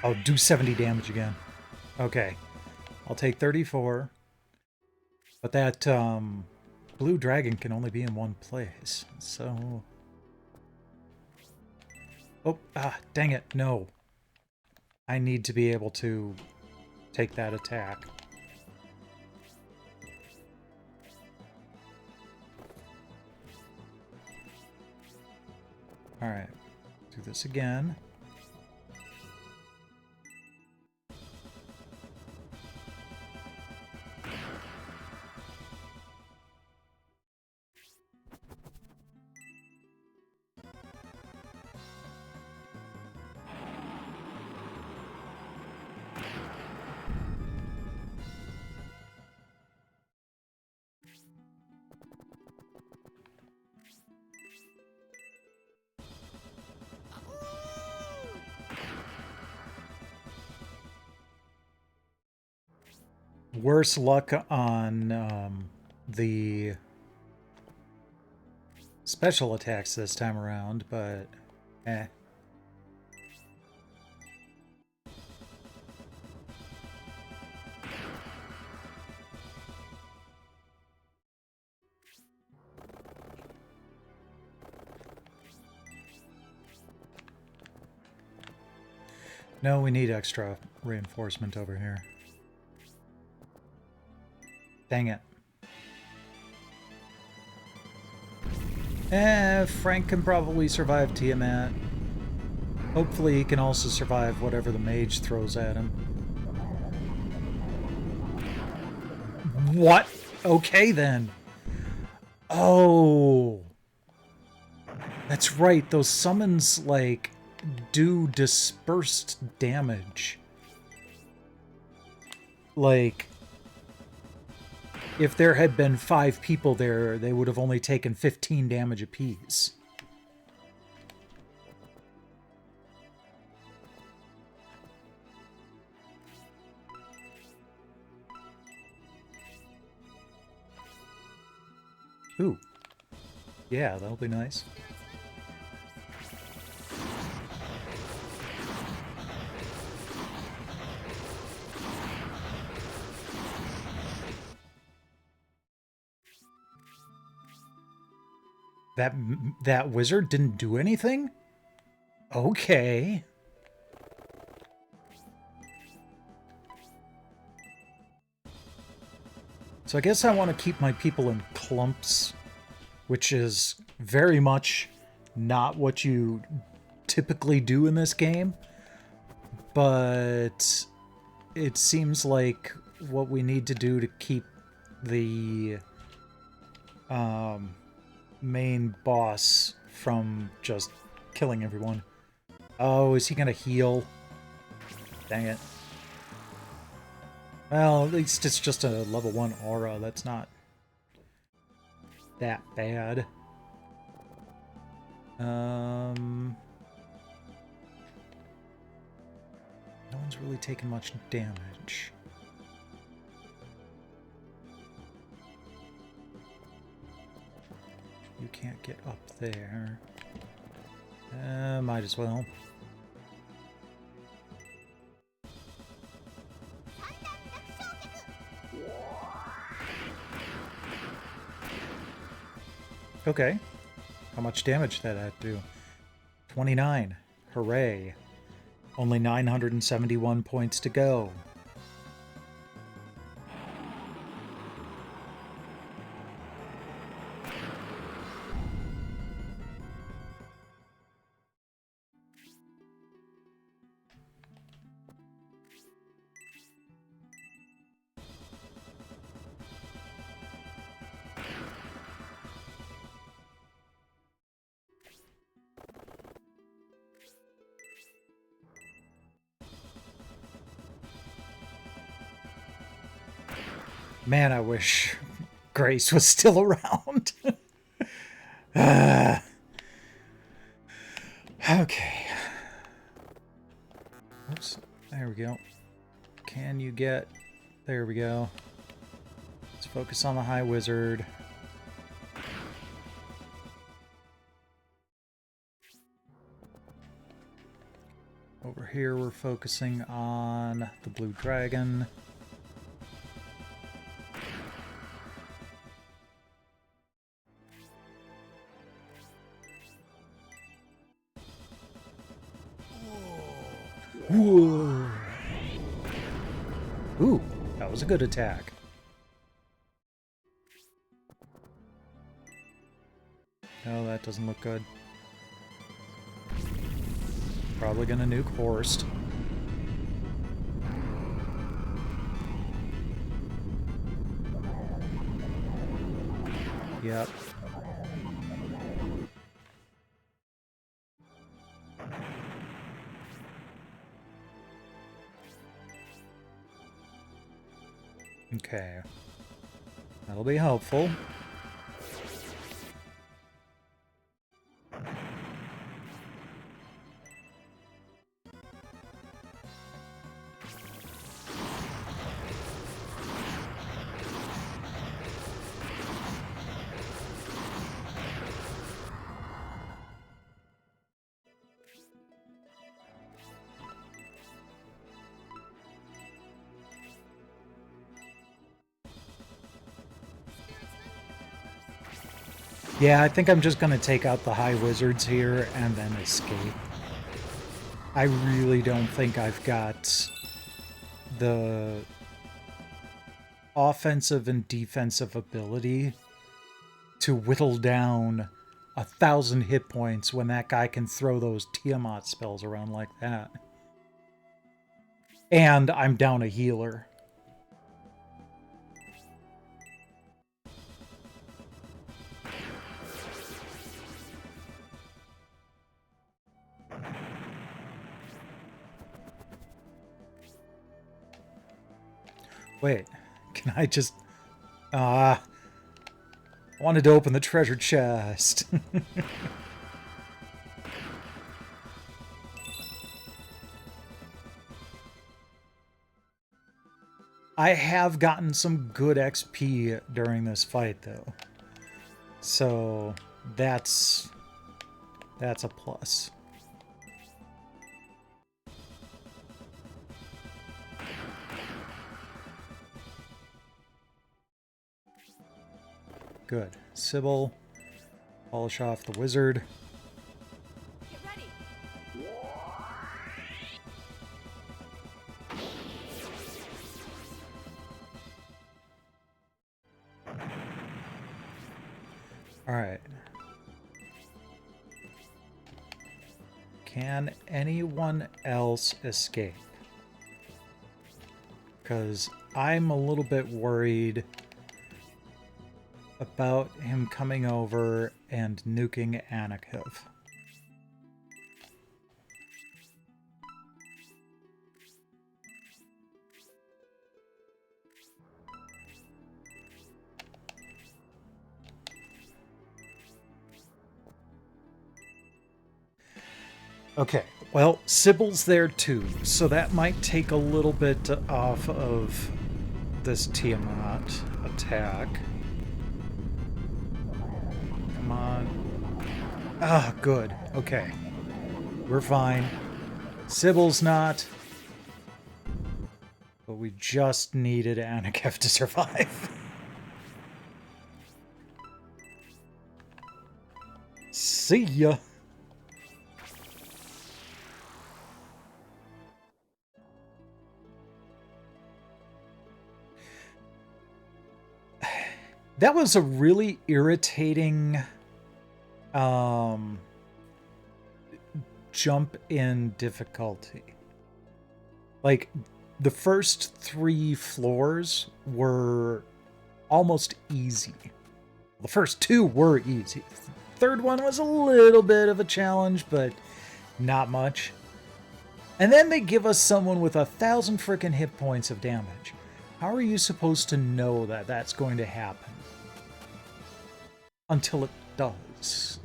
I'll do 70 damage again. Okay. I'll take 34. But that blue dragon can only be in one place, so... Oh, dang it, no. I need to be able to take that attack. Alright, do this again. Worse luck on the special attacks this time around, but eh. No, we need extra reinforcement over here. Dang it. Frank can probably survive Tiamat. Hopefully he can also survive whatever the mage throws at him. What? Okay, then. Oh. That's right, those summons, like, do dispersed damage. Like... if there had been 5 people there, they would have only taken 15 damage apiece. Ooh. Yeah, that'll be nice. That wizard didn't do anything? Okay. So I guess I want to keep my people in clumps, which is very much not what you typically do in this game. But it seems like what we need to do to keep the main boss from just killing everyone. Oh, is he gonna heal? Dang it. Well, at least it's just a level 1 aura. That's not that bad. No one's really taken much damage. You can't get up there. Might as well. Okay. How much damage did that do? 29. Hooray. Only 971 points to go. Man, I wish Grace was still around. Okay. Oops. There we go. Can you get... There we go. Let's focus on the High Wizard. Over here, we're focusing on the Blue Dragon. Whoa. Ooh, that was a good attack. No, that doesn't look good. Probably gonna nuke Horst. Yep. Okay. That'll be helpful. Yeah, I think I'm just gonna take out the High Wizards here and then escape. I really don't think I've got the offensive and defensive ability to whittle down 1,000 hit points when that guy can throw those Tiamat spells around like that. And I'm down a healer. Wait, can I just... I wanted to open the treasure chest. I have gotten some good XP during this fight, though. So, that's a plus. Good. Sybil, polish off the wizard. Get ready. All right. Can anyone else escape? Because I'm a little bit worried about him coming over and nuking Anakiv. Okay, well, Sybil's there too, so that might take a little bit off of this Tiamat attack. Come on. Ah, good. Okay. We're fine. Sybil's not. But we just needed Anakiv to survive. See ya. That was a really irritating jump in difficulty. Like, the first 3 floors were almost easy. The first 2 were easy. The third one was a little bit of a challenge, but not much. And then they give us someone with 1,000 frickin' hit points of damage. How are you supposed to know that that's going to happen? Until it does.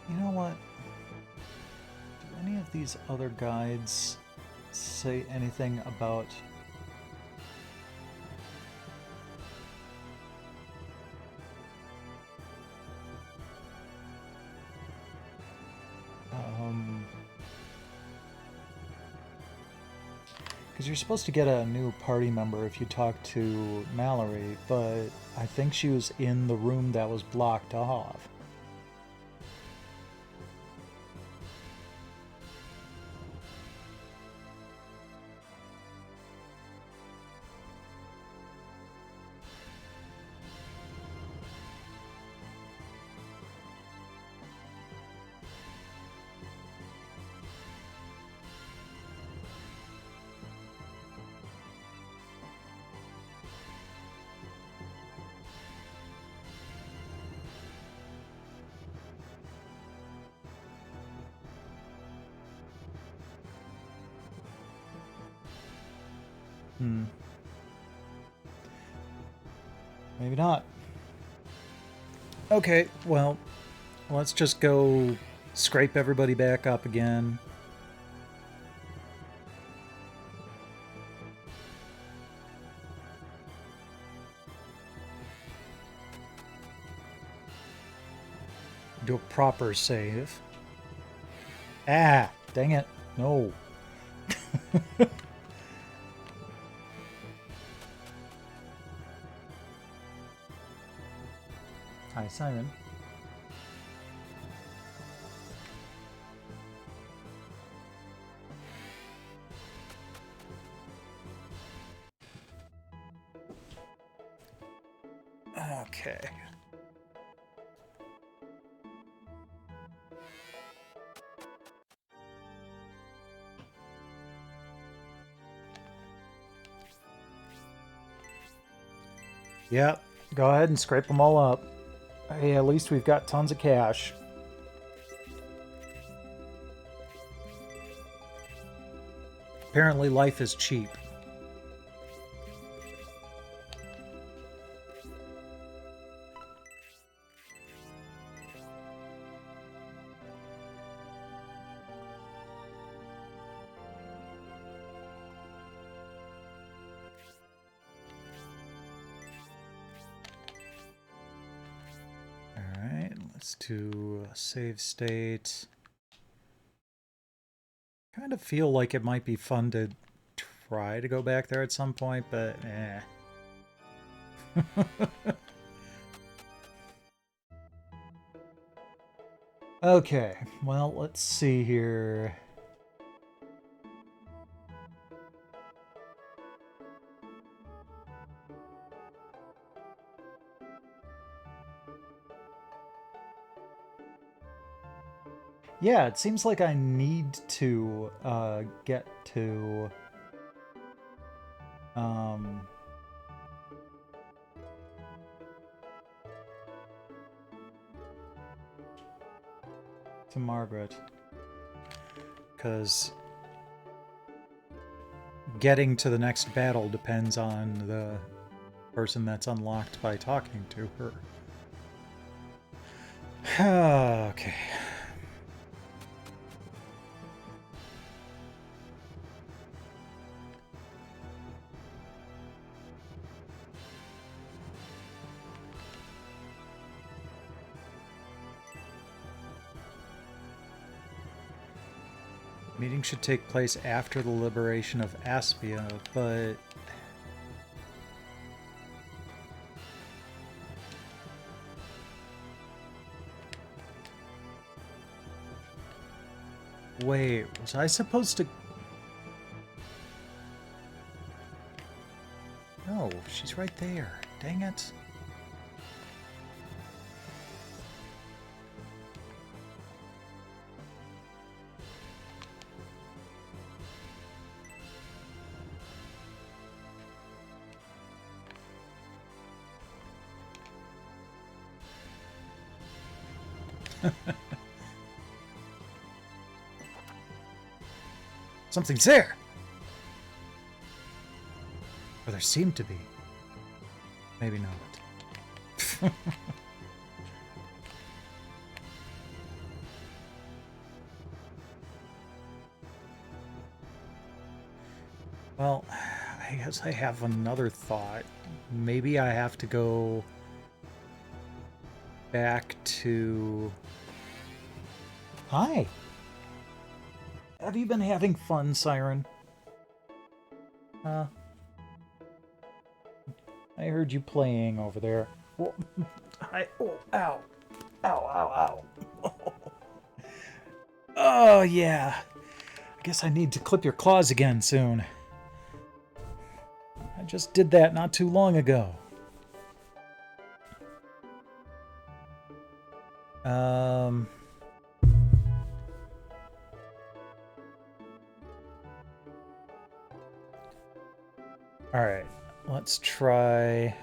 You know what? Do any of these other guides say anything about because you're supposed to get a new party member if you talk to Mallory, but I think she was in the room that was blocked off. Maybe not. Okay, well, let's just go scrape everybody back up again. Do a proper save. Ah, dang it. No. Hi, Simon. Okay. Yep, go ahead and scrape them all up. Hey, at least we've got tons of cash. Apparently life is cheap. Let's do a save state. Kind of feel like it might be fun to try to go back there at some point, but eh. Okay, well, let's see here. Yeah, it seems like I need to get to Margaret, because getting to the next battle depends on the person that's unlocked by talking to her. Okay. Meeting should take place after the liberation of Aspia, but wait, was I supposed to? No, she's right there. Dang it. Something's there! Or there seemed to be. Maybe not. Well, I guess I have another thought. Maybe I have to go back to... Hi! Have you been having fun, Siren? I heard you playing over there. Oh, oh, ow. Ow, ow, ow. Oh, yeah. I guess I need to clip your claws again soon. I just did that not too long ago. Alright, let's try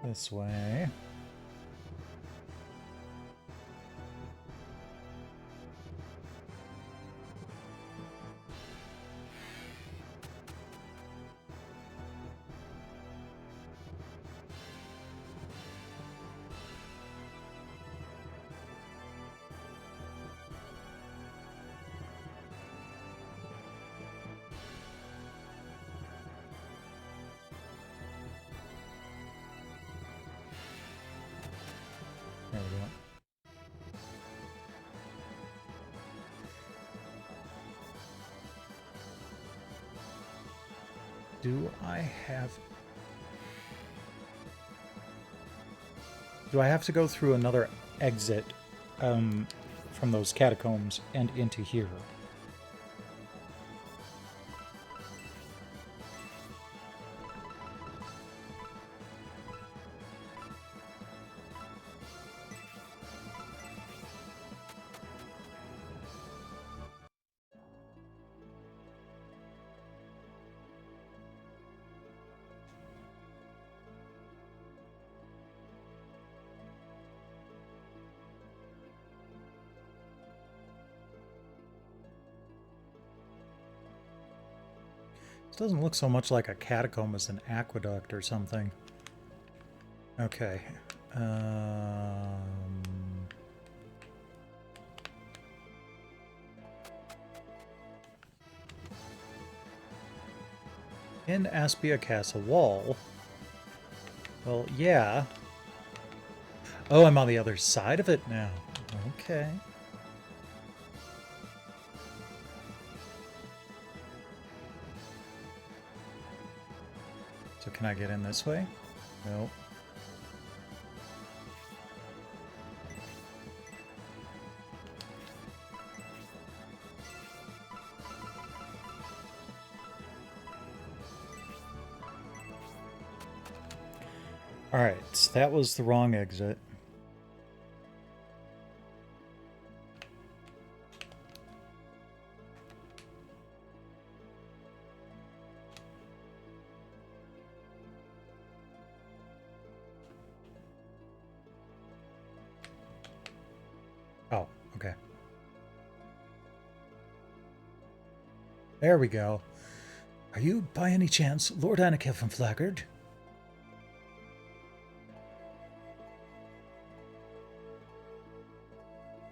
this way. There we go. Do I have to go through another exit from those catacombs and into here? This doesn't look so much like a catacomb as an aqueduct or something. Okay. In Aspia Castle wall. Well, yeah. Oh, I'm on the other side of it now. Okay. So can I get in this way? Nope. Alright, so that was the wrong exit. Oh, okay. There we go. Are you, by any chance, Lord Anakin from Flaggard?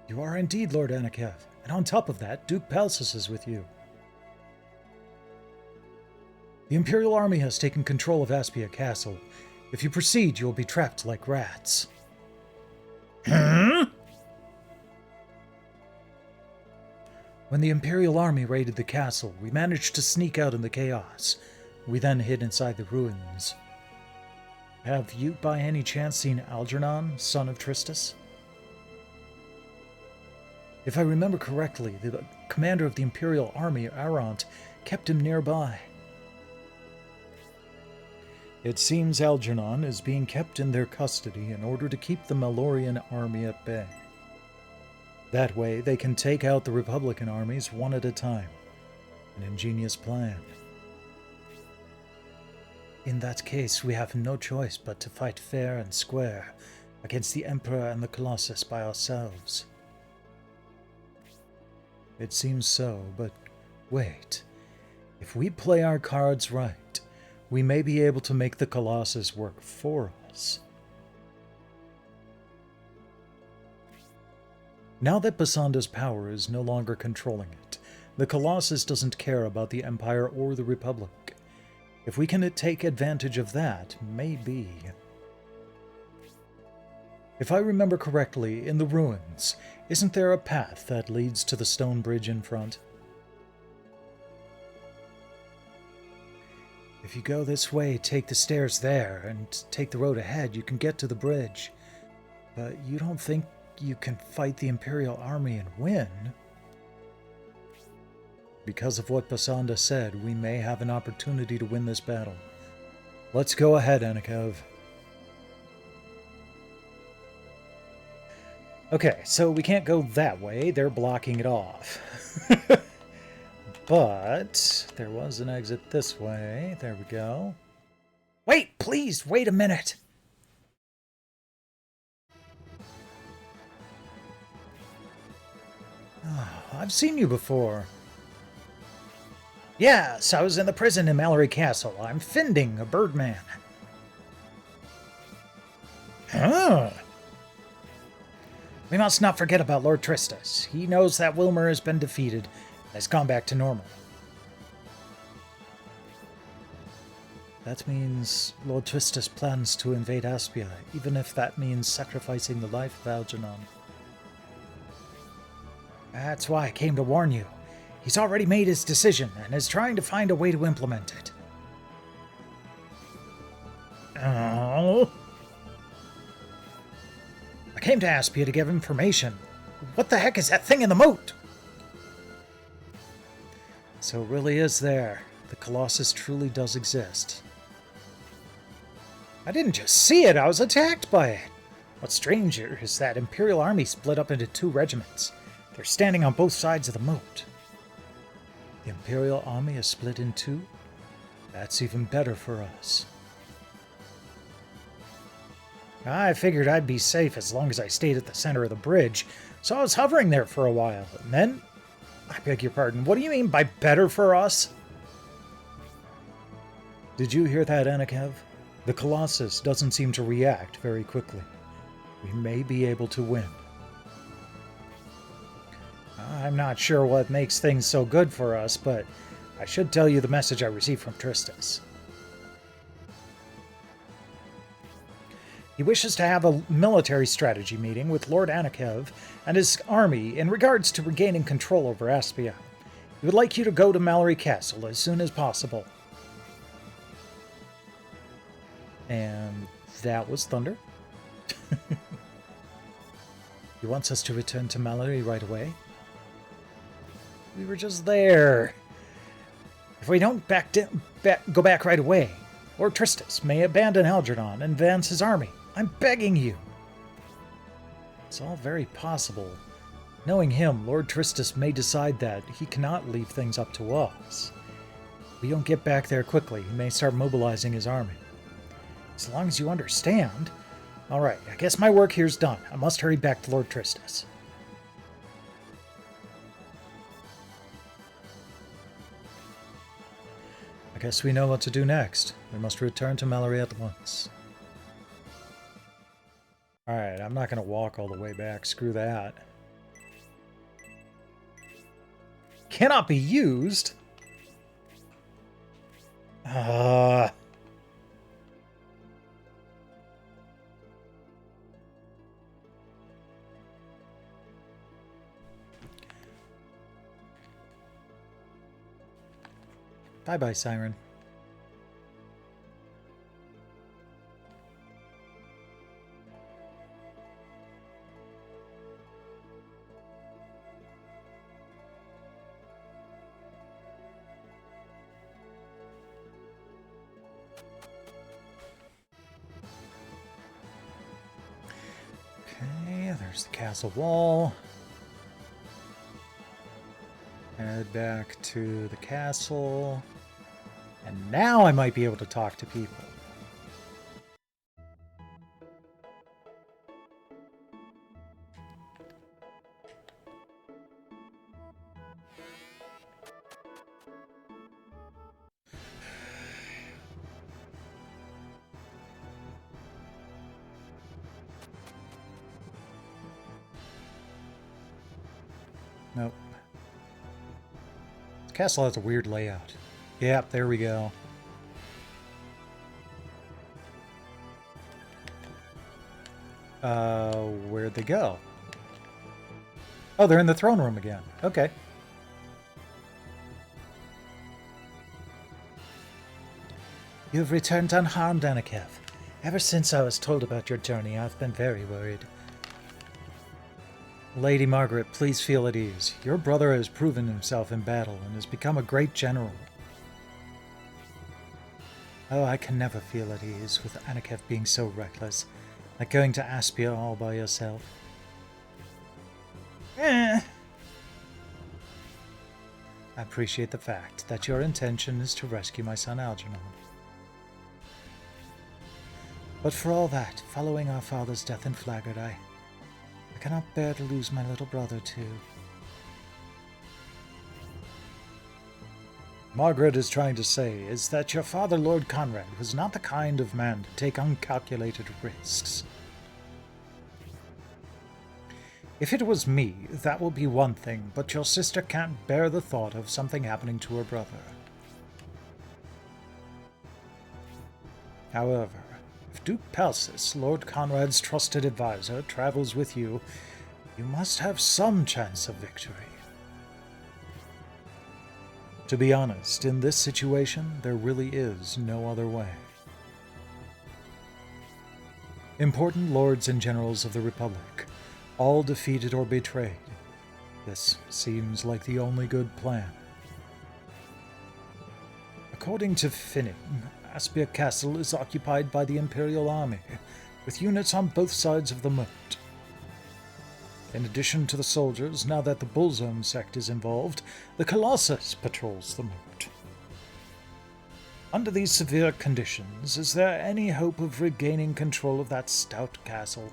You are indeed Lord Anakev, and on top of that, Duke Palsus is with you. The Imperial Army has taken control of Aspia Castle. If you proceed, you will be trapped like rats. Huh? When the Imperial Army raided the castle, we managed to sneak out in the chaos. We then hid inside the ruins. Have you by any chance seen Algernon, son of Tristus? If I remember correctly, the commander of the Imperial Army, Arant, kept him nearby. It seems Algernon is being kept in their custody in order to keep the Malorian army at bay. That way, they can take out the Republican armies one at a time. An ingenious plan. In that case, we have no choice but to fight fair and square, against the Emperor and the Colossus by ourselves. It seems so, but wait. If we play our cards right, we may be able to make the Colossus work for us. Now that Basanda's power is no longer controlling it, the Colossus doesn't care about the Empire or the Republic. If we can take advantage of that, maybe. If I remember correctly, in the ruins, isn't there a path that leads to the stone bridge in front? If you go this way, take the stairs there, and take the road ahead, you can get to the bridge. But you don't think you can fight the Imperial army and win? Because of what Basanda said, we may have an opportunity to win this battle. Let's go ahead, Anakev. Okay, so we can't go that way. They're blocking it off. But there was an exit this way. There we go. Wait, please, wait a minute. Oh, I've seen you before. Yes, I was in the prison in Mallory Castle. I'm Finding, a birdman. Huh. We must not forget about Lord Tristus. He knows that Wilmer has been defeated and has gone back to normal. That means Lord Tristus plans to invade Aspia, even if that means sacrificing the life of Algernon. That's why I came to warn you. He's already made his decision and is trying to find a way to implement it. Oh. I came to Aspia to give information. What the heck is that thing in the moat? So it really is there. The Colossus truly does exist. I didn't just see it, I was attacked by it. What's stranger is that Imperial army split up into 2 regiments. They're standing on both sides of the moat. The Imperial army is split in 2? That's even better for us. I figured I'd be safe as long as I stayed at the center of the bridge, so I was hovering there for a while, and then... I beg your pardon, what do you mean by better for us? Did you hear that, Anakev? The Colossus doesn't seem to react very quickly. We may be able to win. I'm not sure what makes things so good for us, but I should tell you the message I received from Tristus. He wishes to have a military strategy meeting with Lord Anakev and his army in regards to regaining control over Aspia. He would like you to go to Mallory Castle as soon as possible. And that was thunder. He wants us to return to Mallory right away. We were just there. If we don't go back right away, Lord Tristus may abandon Algernon and advance his army. I'm begging you. It's all very possible. Knowing him, Lord Tristus may decide that he cannot leave things up to us. If we don't get back there quickly, he may start mobilizing his army. As long as you understand. Alright, I guess my work here's done. I must hurry back to Lord Tristus. I guess we know what to do next. We must return to Mallory at once. Alright, I'm not going to walk all the way back. Screw that. Cannot be used? Bye-bye, Siren. Okay, there's the castle wall. Head back to the castle. And now I might be able to talk to people. Nope. This castle has a weird layout. Yep, there we go. Where'd they go? Oh, they're in the throne room again. Okay. You've returned unharmed, Anakev. Ever since I was told about your journey, I've been very worried. Lady Margaret, please feel at ease. Your brother has proven himself in battle and has become a great general. Oh, I can never feel at ease with Anakev being so reckless. Like going to Aspia all by yourself. I appreciate the fact that your intention is to rescue my son Algernon. But for all that, following our father's death in Flaggard, I cannot bear to lose my little brother too. Margaret is trying to say is that your father, Lord Conrad, was not the kind of man to take uncalculated risks. If it was me, that will be one thing, but your sister can't bear the thought of something happening to her brother. However, if Duke Palsis, Lord Conrad's trusted advisor, travels with you, you must have some chance of victory. To be honest, in this situation, there really is no other way. Important lords and generals of the Republic, all defeated or betrayed. This seems like the only good plan. According to Finning, Aspia Castle is occupied by the Imperial Army, with units on both sides of the moat. In addition to the soldiers, now that the Bullzone sect is involved, the Colossus patrols the moat. Under these severe conditions, is there any hope of regaining control of that stout castle?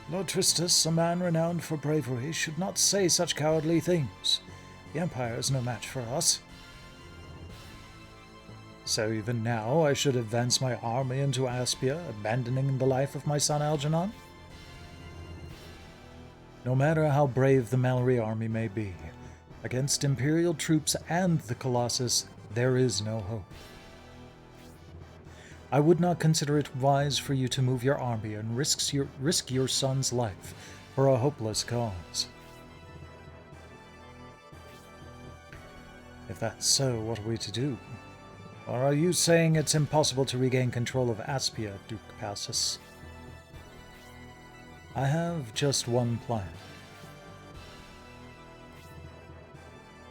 Lord Tristus, a man renowned for bravery, should not say such cowardly things. The Empire is no match for us. So even now I should advance my army into Aspia, abandoning the life of my son Algernon? No matter how brave the Mallory army may be, against Imperial troops and the Colossus, there is no hope. I would not consider it wise for you to move your army and risk your son's life for a hopeless cause. If that's so, what are we to do? Or are you saying it's impossible to regain control of Aspia, Duke Palsis? I have just one plan.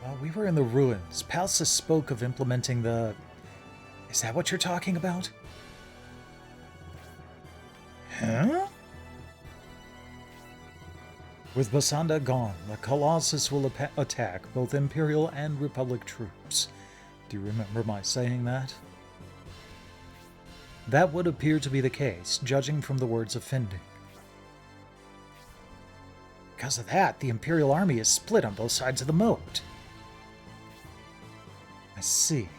While we were in the ruins, Palsis spoke of implementing the... Is that what you're talking about? Huh? With Basanda gone, the Colossus will attack both Imperial and Republic troops. Do you remember my saying that? That would appear to be the case, judging from the words of Finding. Because of that, the Imperial army is split on both sides of the moat. I see.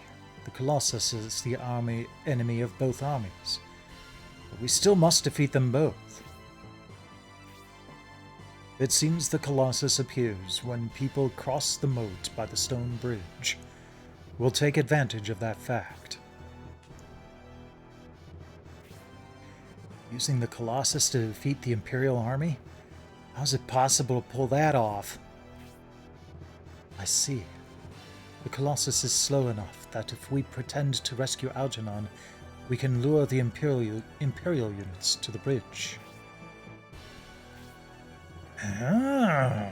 The Colossus is the enemy of both armies. But we still must defeat them both. It seems the Colossus appears when people cross the moat by the stone bridge. We'll take advantage of that fact. Using the Colossus to defeat the Imperial army? How's it possible to pull that off? I see. The Colossus is slow enough that if we pretend to rescue Algernon, we can lure the Imperial units to the bridge. Ah.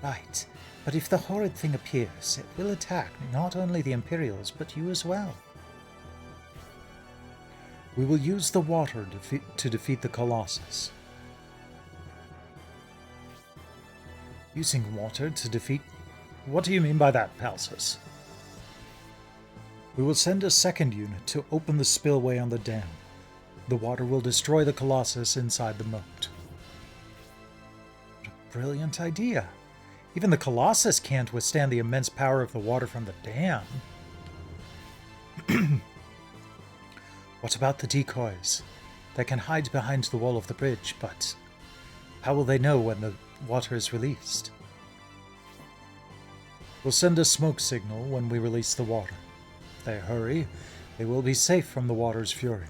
Right. But if the horrid thing appears, it will attack not only the Imperials, but you as well. We will use the water to defeat the Colossus. Using water to defeat... What do you mean by that, Palsis? We will send a second unit to open the spillway on the dam. The water will destroy the Colossus inside the moat. What a brilliant idea. Even the Colossus can't withstand the immense power of the water from the dam. What about the decoys? that can hide behind the wall of the bridge, but how will they know when the water is released? We'll send a smoke signal when we release the water. If they hurry, they will be safe from the water's fury.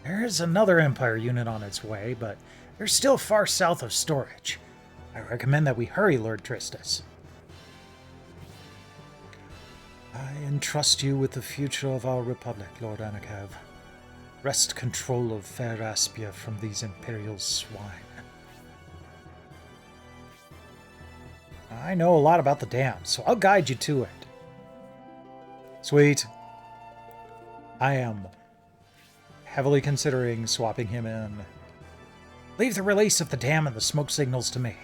There is another Empire unit on its way, but they're still far south of storage. I recommend that we hurry, Lord Tristus. I entrust you with the future of our Republic, Lord Anakav. Wrest control of fair Aspia from these Imperial swine. I know a lot about the dam, so I'll guide you to it. Sweet. I am heavily considering swapping him in. Leave the release of the dam and the smoke signals to me.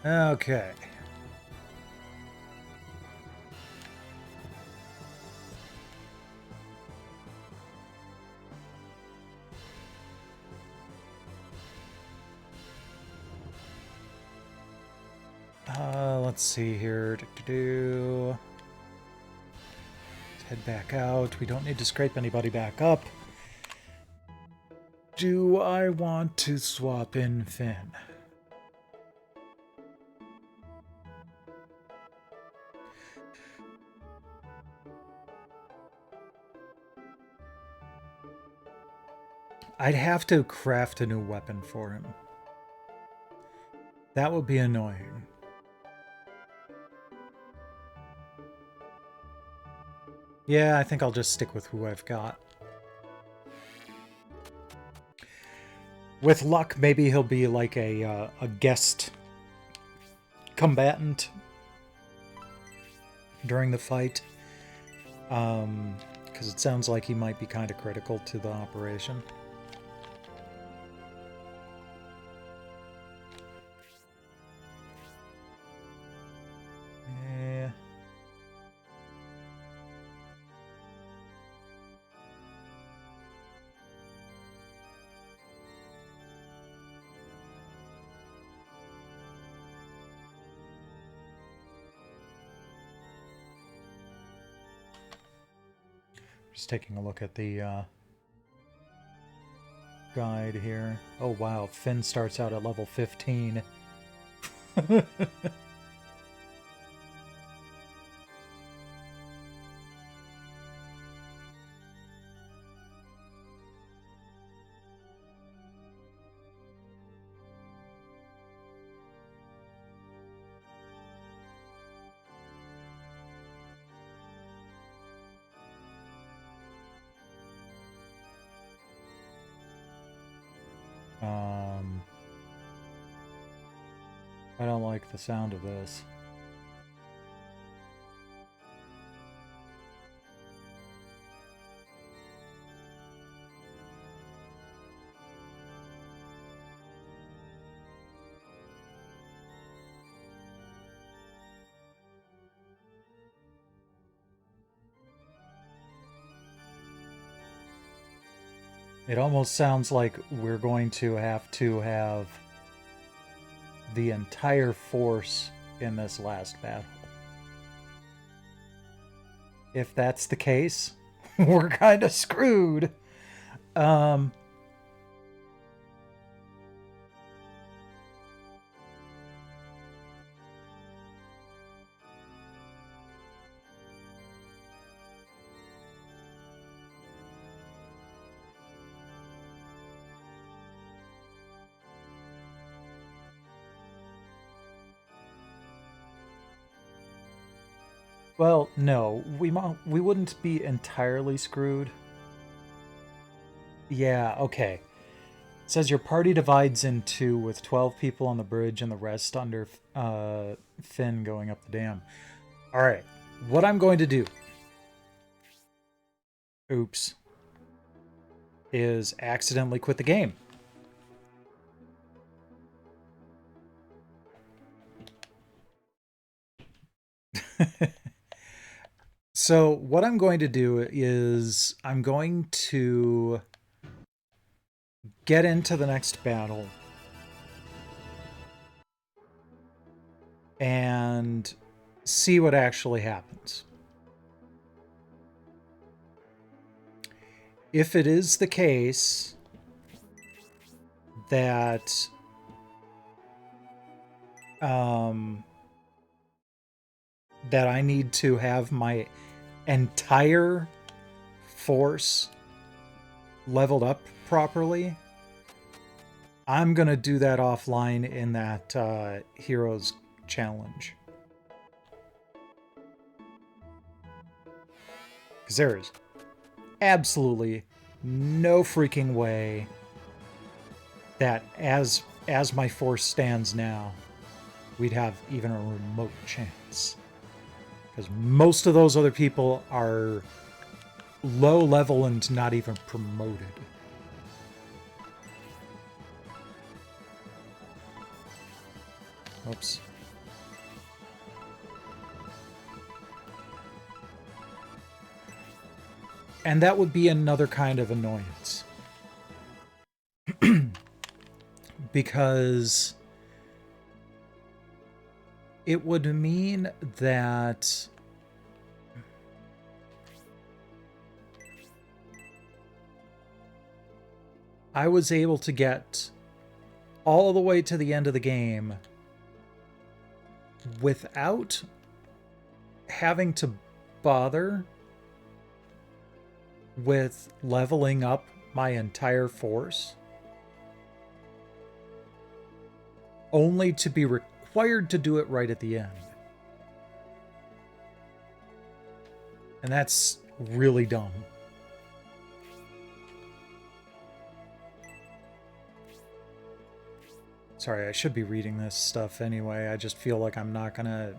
Okay. Let's see here. Let's head back out. We don't need to scrape anybody back up. Do I want to swap in Finn? I'd have to craft a new weapon for him. That would be annoying. Yeah, I think I'll just stick with who I've got. With luck, maybe he'll be like a guest combatant during the fight. Because it sounds like he might be kind of critical to the operation. Just taking a look at the guide here. Oh wow, Finn starts out at level 15. I don't like the sound of this. It almost sounds like we're going to have the entire force in this last battle. If that's the case, we're kind of screwed. Well, no, we wouldn't be entirely screwed. Yeah, okay. It says your party divides in two with 12 people on the bridge and the rest under Finn going up the dam. Alright, what I'm going to do... Oops. Is accidentally quit the game. So what I'm going to do is I'm going to get into the next battle. and see what actually happens. If it is the case that that I need to have my entire force leveled up properly, I'm gonna do that offline in that Heroes Challenge. Because there is absolutely no freaking way that as my force stands now, we'd have even a remote chance. Because most of those other people are low level and not even promoted. Oops. And that would be another kind of annoyance. Because it would mean that I was able to get all the way to the end of the game without having to bother with leveling up my entire force, only to be required to do it right at the end. And that's really dumb. Sorry, I should be reading this stuff anyway. I just feel like I'm not gonna...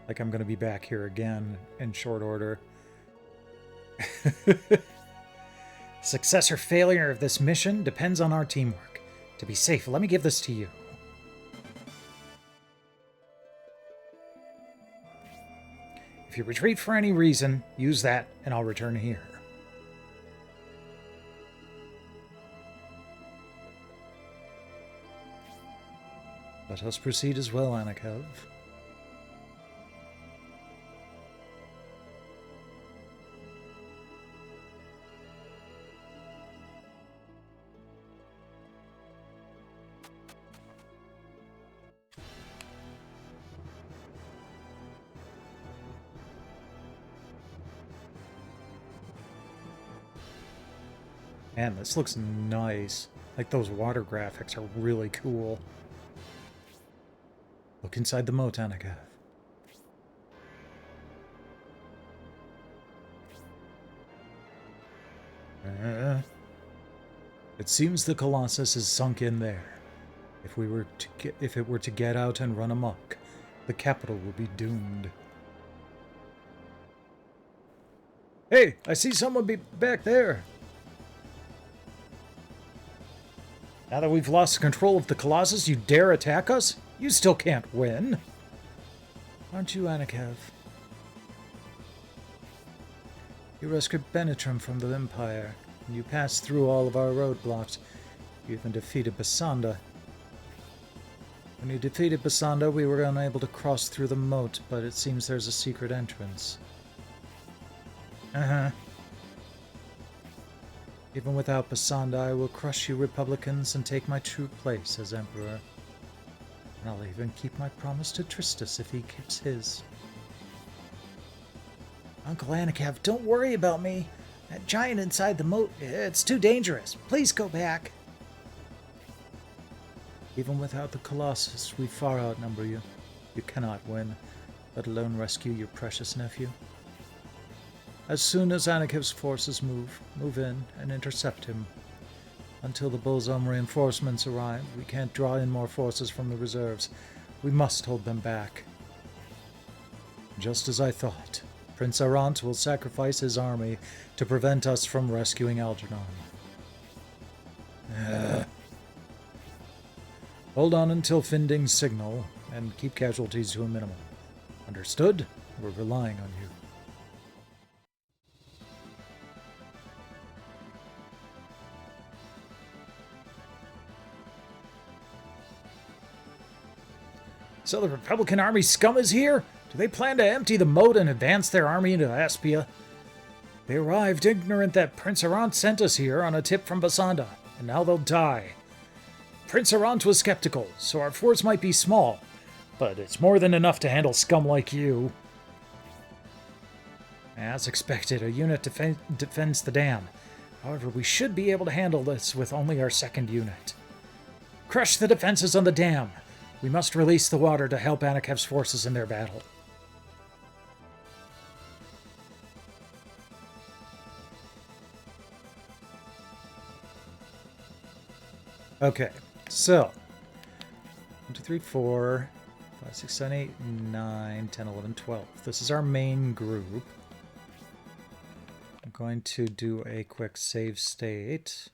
like I'm gonna be back here again in short order. Success or failure of this mission depends on our teamwork. To be safe, let me give this to you. If you retreat for any reason, use that and I'll return here. Let us proceed as well, Anakov. Man, this looks nice. Like, those water graphics are really cool. Look inside the moat, Annika. It seems the Colossus is sunk in there. If it were to get out and run amok, the capital will be doomed. Hey, I see someone back there. Now that we've lost control of the Colossus, you dare attack us? You still can't win. Aren't you, Anikev? You rescued Benetrim from the Empire, and you passed through all of our roadblocks. You even defeated Basanda. When you defeated Basanda, we were unable to cross through the moat, but it seems there's a secret entrance. Even without Basanda, I will crush you Republicans and take my true place as Emperor. And I'll even keep my promise to Tristus if he keeps his. Uncle Anikav, don't worry about me. That giant inside the moat, it's too dangerous. Please go back. Even without the Colossus, we far outnumber you. You cannot win, let alone rescue your precious nephew. As soon as Anikiv's forces move in and intercept him. Until the Bolzom reinforcements arrive, we can't draw in more forces from the reserves. We must hold them back. Just as I thought, Prince Arant will sacrifice his army to prevent us from rescuing Algernon. Hold on until Finding's signal, and keep casualties to a minimum. Understood? We're relying on you. So the Republican Army scum is here? Do they plan to empty the moat and advance their army into Aspia? They arrived ignorant that Prince Arant sent us here on a tip from Basanda, and now they'll die. Prince Arant was skeptical, so our force might be small, but it's more than enough to handle scum like you. As expected, a unit defends the dam. However, we should be able to handle this with only our second unit. Crush the defenses on the dam. We must release the water to help Anakev's forces in their battle. Okay, so 1, 2, 3, 4, 5, 6, 7, 8, 9, 10, 11, 12. This is our main group. I'm going to do a quick save state.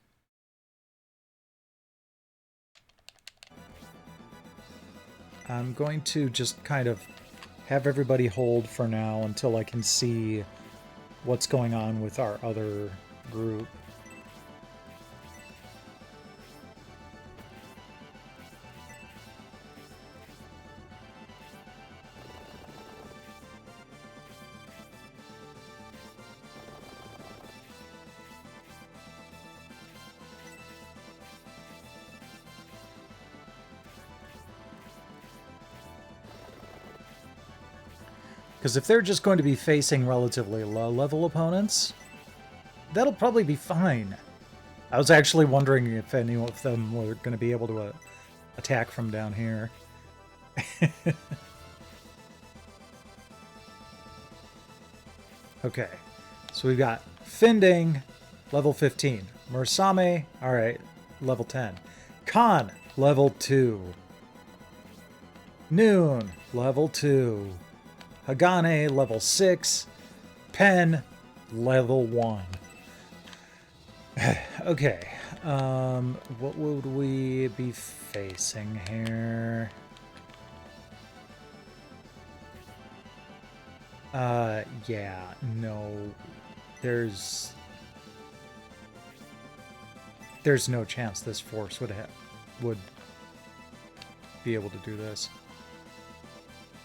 I'm going to just kind of have everybody hold for now until I can see what's going on with our other group. Because if they're just going to be facing relatively low-level opponents, that'll probably be fine. I was actually wondering if any of them were going to be able to attack from down here. Okay, so we've got Finding, level 15. Mursame, alright, level 10. Khan, level 2. Noon, level 2. Hagane, level 6. Pen, level 1. Okay. What would we be facing here? Yeah, no. There's no chance this force would be able to do this.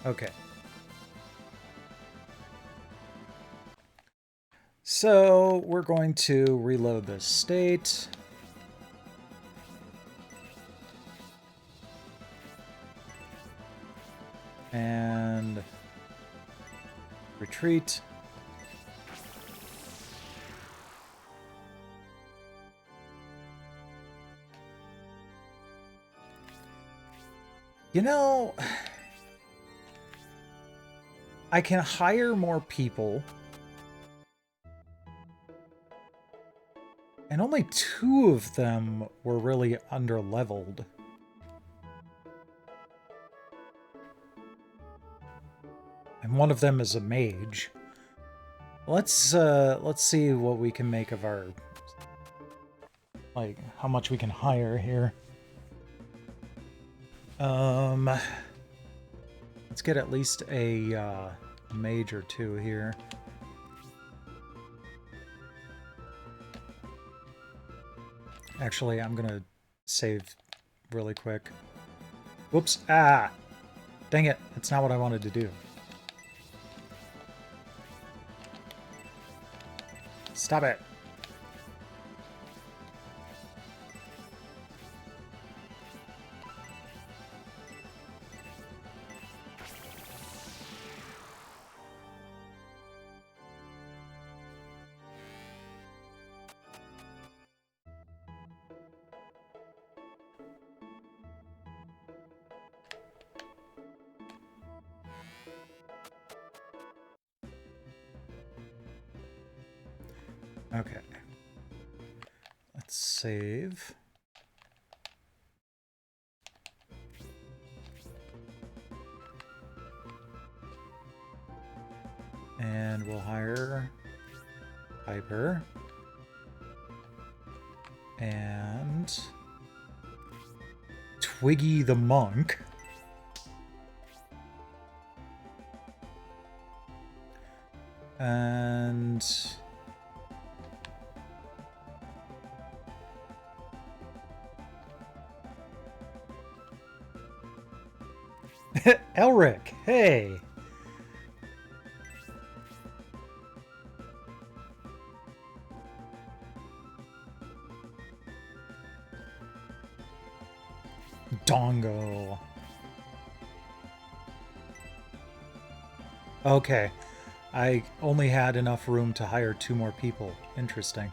Okay. So we're going to reload this state. And retreat. You know, I can hire more people. And only 2 of them were really under-leveled. And one of them is a mage. Let's see what we can make of our... like, how much we can hire here. Let's get at least a mage or 2 here. Actually, I'm gonna save really quick. Whoops. Ah! Dang it. That's not what I wanted to do. Stop it. Okay. Let's save. And we'll hire Piper. And Twiggy the Monk. And Elric, hey! Dongo. Okay. I only had enough room to hire 2 more people. Interesting.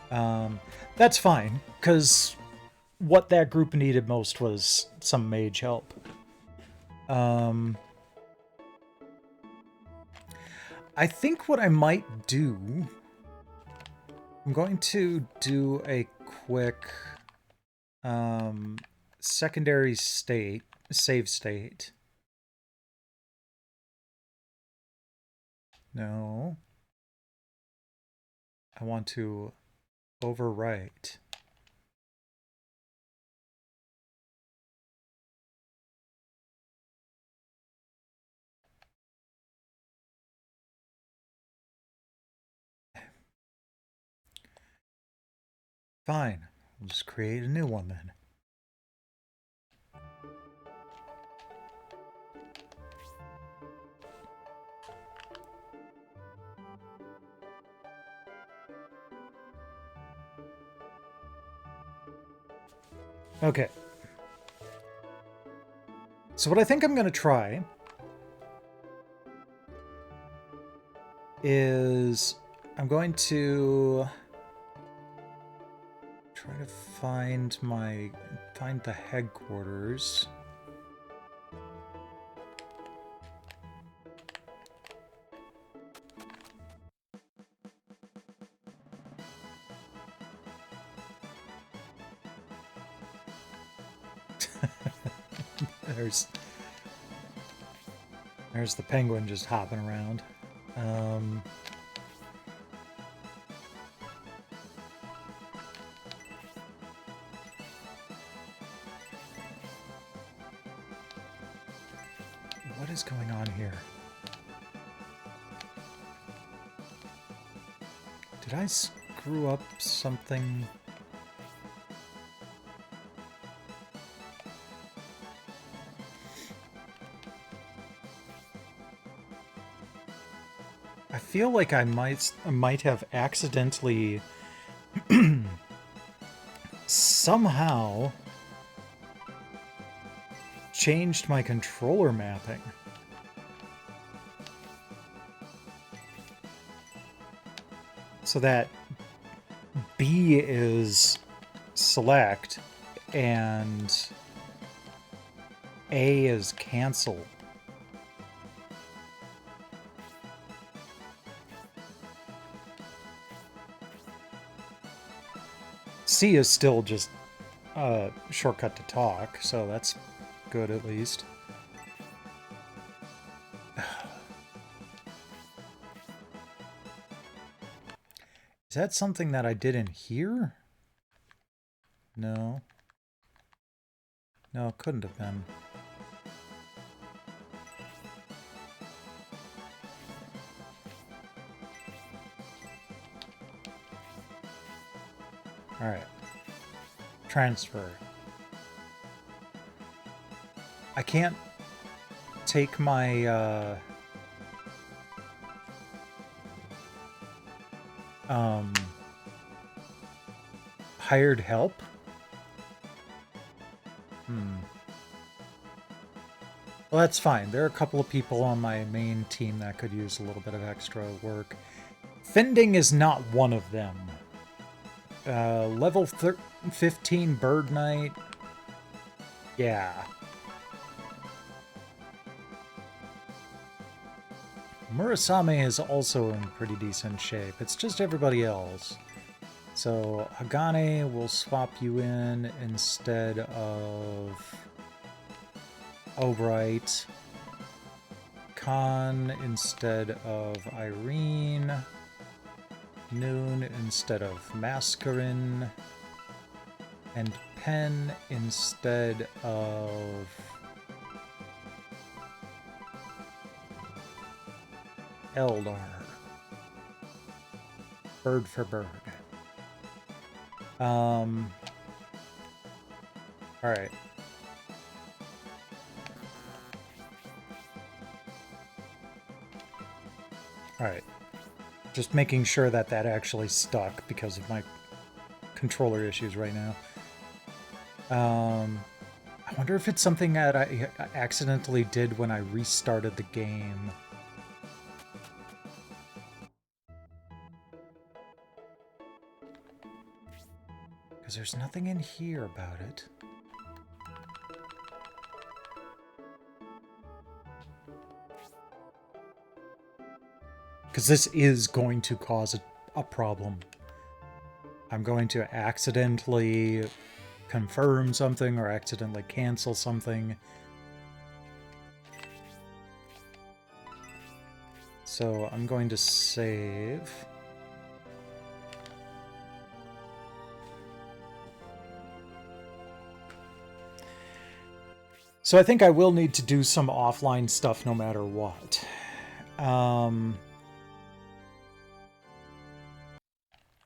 That's fine, because what that group needed most was some mage help. I think what I might do... I'm going to do a quick secondary save state. No. I want to overwrite. Fine. We'll just create a new one then. Okay. So what I think I'm going to try is I'm going to try to find the headquarters. There's the penguin just hopping around. What is going on here? Did I screw up something? I feel like I might have accidentally somehow changed my controller mapping. So that B is select and A is cancel. C is still just a shortcut to talk, so that's good at least. Is that something that I did in here? No. No, it couldn't have been. Alright. Transfer. I can't take my, hired help? Well, that's fine. There are a couple of people on my main team that could use a little bit of extra work. Fending is not one of them. Level 15 Bird Knight. Yeah. Murasame is also in pretty decent shape. It's just everybody else. So Hagane will swap you in instead of Albright. Khan instead of Irene. Noon instead of Mascarin. And Pen instead of Eldar. Bird for bird. Alright. Alright. Just making sure that that actually stuck because of my controller issues right now. I wonder if it's something that I accidentally did when I restarted the game. Because there's nothing in here about it. Because this is going to cause a problem. I'm going to accidentally confirm something or accidentally cancel something. So I'm going to save. So I think I will need to do some offline stuff no matter what.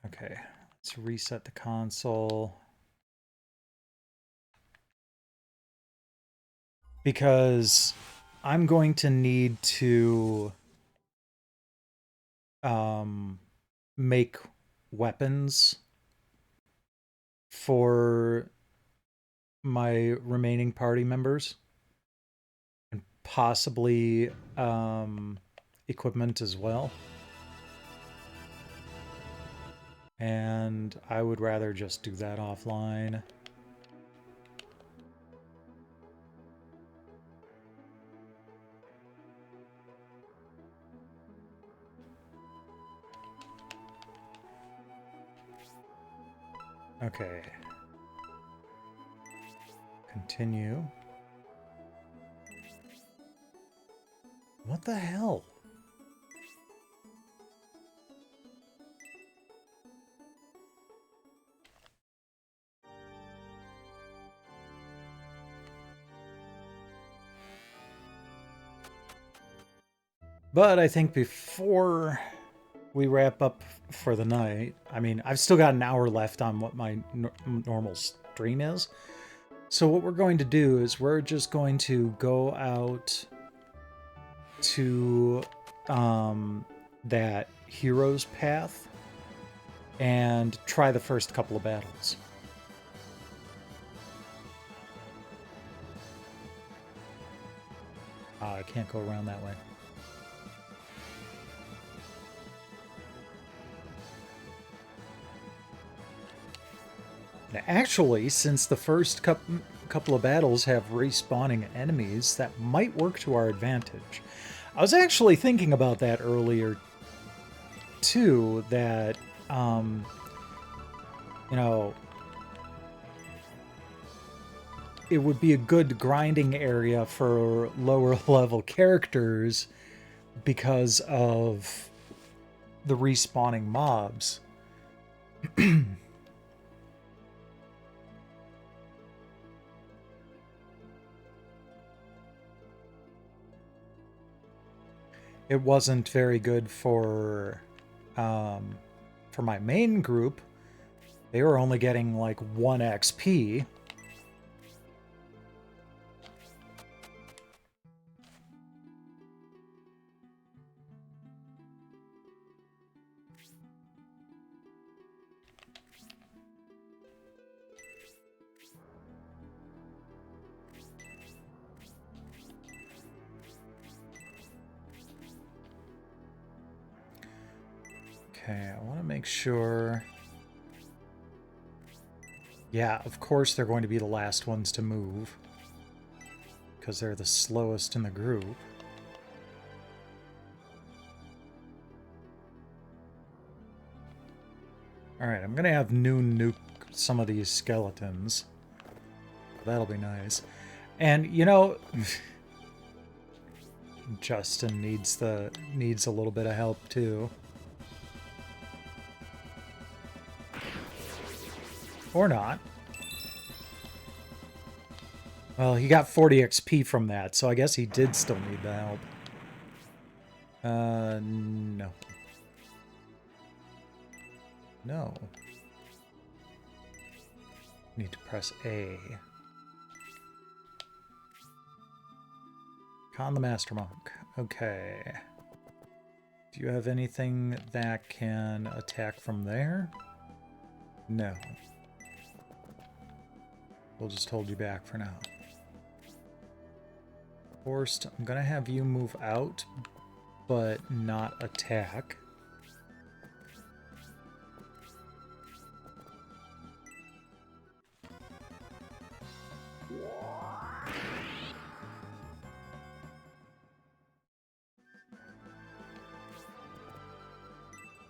Okay, let's reset the console. Because I'm going to need to make weapons for my remaining party members. And possibly equipment as well. And I would rather just do that offline. Okay. Continue. What the hell? But I think before we wrap up for the night, I mean, I've still got an hour left on what my normal stream is. So what we're going to do is we're just going to go out to that hero's path and try the first couple of battles. I can't go around that way. Now, actually, since the first couple of battles have respawning enemies, that might work to our advantage. I was actually thinking about that earlier, too, that, you know, it would be a good grinding area for lower level characters because of the respawning mobs. It wasn't very good for my main group. They were only getting like 1 XP. Okay, I want to make sure... Yeah, of course they're going to be the last ones to move, because they're the slowest in the group. Alright, I'm going to have Noon nuke some of these skeletons. That'll be nice. And, you know... Justin needs a little bit of help, too. Or not. Well, he got 40 XP from that, so I guess he did still need the help. No. No. Need to press A. Con the Master Monk. Okay. Do you have anything that can attack from there? No. We'll just hold you back for now. Forced, I'm gonna have you move out, but not attack.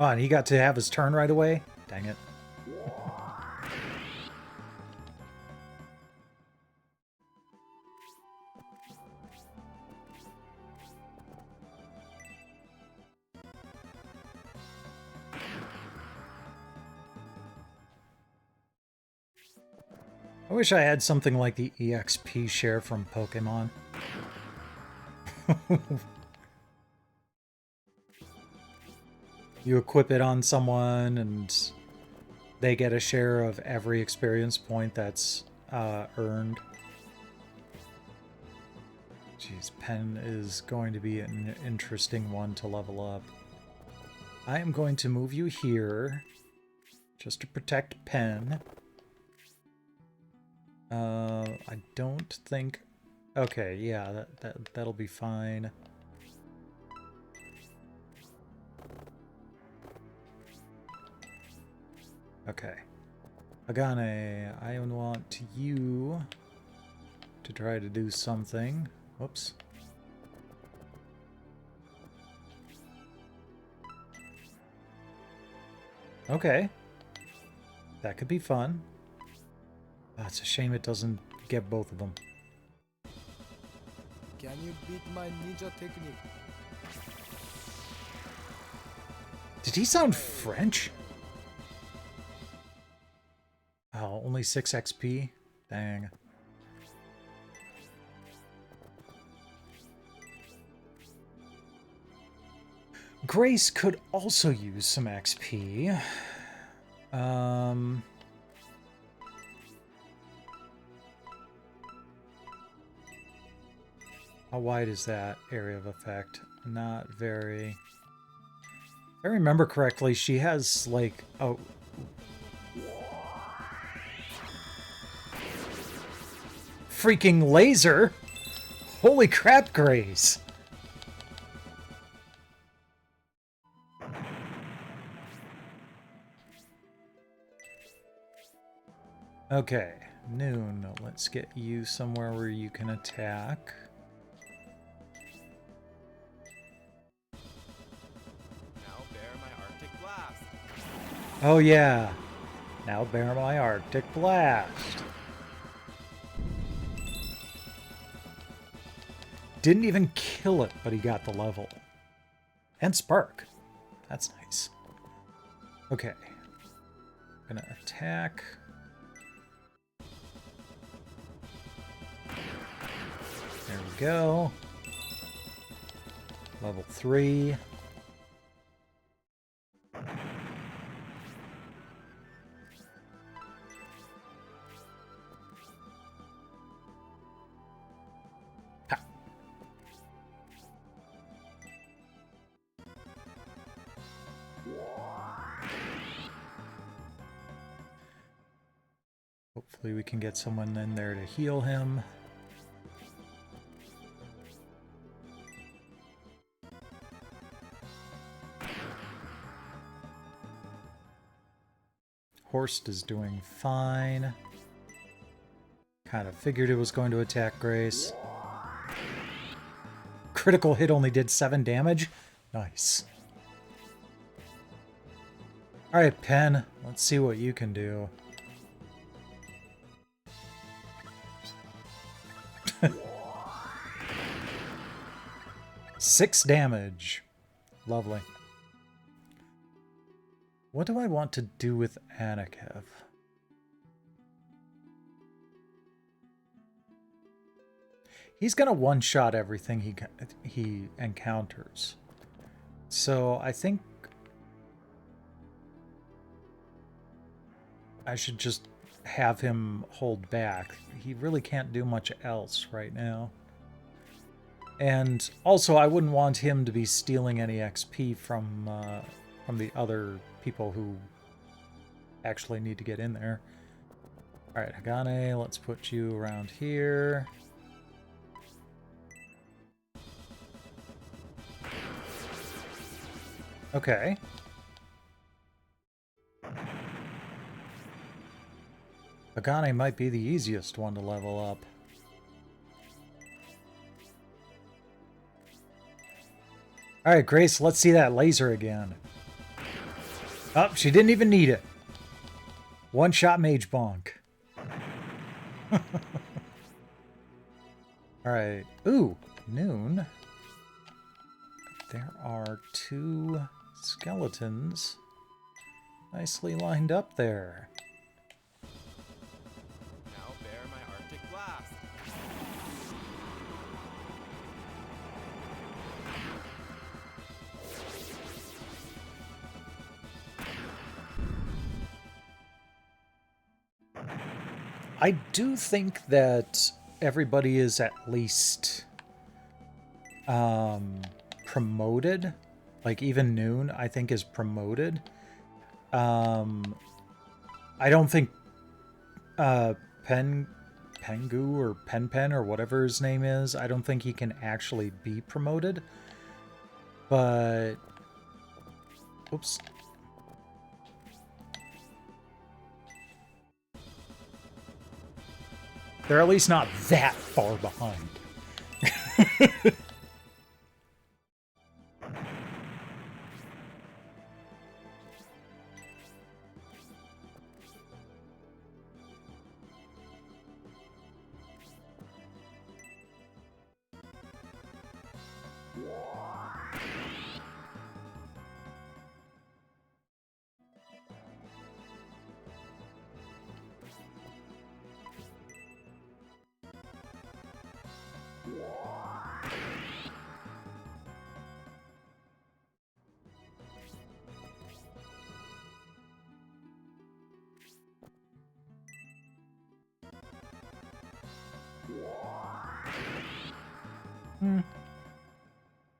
Oh, and he got to have his turn right away? Dang it. I wish I had something like the EXP share from Pokemon. You equip it on someone and they get a share of every experience point that's earned. Jeez, Pen is going to be an interesting one to level up. I am going to move you here just to protect Pen. I don't think... Okay, yeah, that'll be fine. Okay. Agane, I want you to try to do something. Whoops. Okay. That could be fun. Oh, it's a shame it doesn't get both of them. Can you beat my ninja technique? Did he sound French? Oh, only 6 XP? Dang. Grace could also use some XP. How wide is that area of effect? Not very. If I remember correctly, she has like a... freaking laser! Holy crap, Grace! Okay, Noon, let's get you somewhere where you can attack. Now bear my Arctic blast. Oh yeah, now bear my Arctic blast. Didn't even kill it, but he got the level. And Spark. That's nice. Okay. Gonna attack. There we go. Level 3. Ha. Hopefully we can get someone in there to heal him. Horst is doing fine. Kind of figured it was going to attack Grace. Critical hit only did 7 damage. Nice. Alright, Pen. Let's see what you can do. Six damage. Lovely. What do I want to do with Anakev? He's gonna one-shot everything he encounters. So I think I should just have him hold back. He really can't do much else right now. And also, I wouldn't want him to be stealing any XP from the other people who actually need to get in there. Alright, Hagane, let's put you around here. Okay. Hagane might be the easiest one to level up. Alright, Grace, let's see that laser again. Oh, she didn't even need it. One-shot Mage Bonk. Alright. Ooh, noon. There are 2 skeletons nicely lined up there. Now bear my Arctic blast. I do think that everybody is at least promoted. Like even Noon, I think, is promoted. I don't think Pengu or Pen or whatever his name is, I don't think he can actually be promoted. But oops. They're at least not that far behind.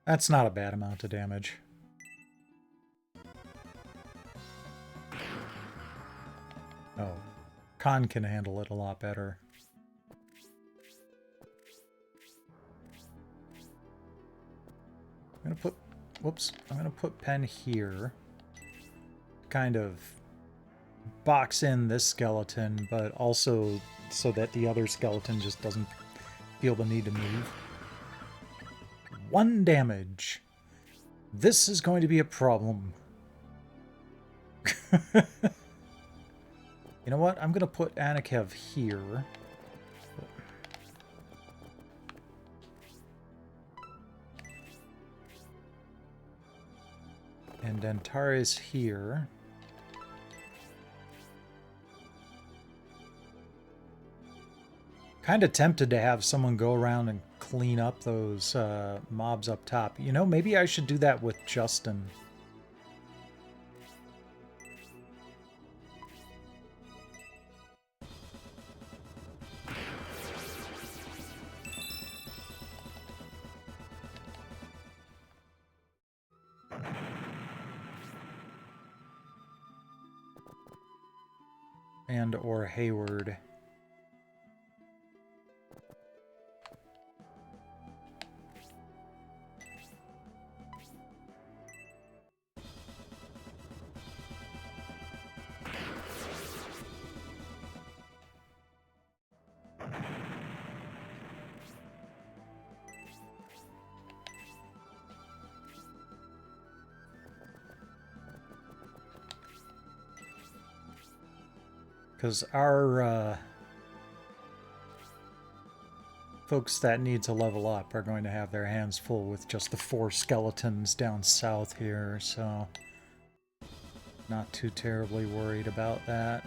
That's not a bad amount of damage. Oh, Khan can handle it a lot better. I'm gonna put Pen here. Kind of box in this skeleton, but also so that the other skeleton just doesn't feel the need to move. 1 damage. This is going to be a problem. You know what? I'm going to put Anakev here. And Antares here. Kind of tempted to have someone go around and clean up those mobs up top. You know, maybe I should do that with Justin. And or Hayward. Because our folks that need to level up are going to have their hands full with just the 4 skeletons down south here, so not too terribly worried about that.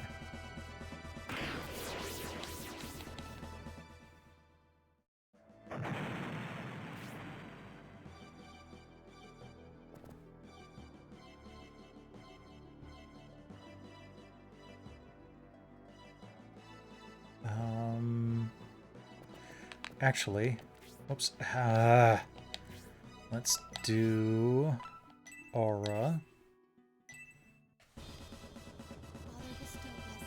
Actually, Oops. Let's do aura. Father, bestow blessings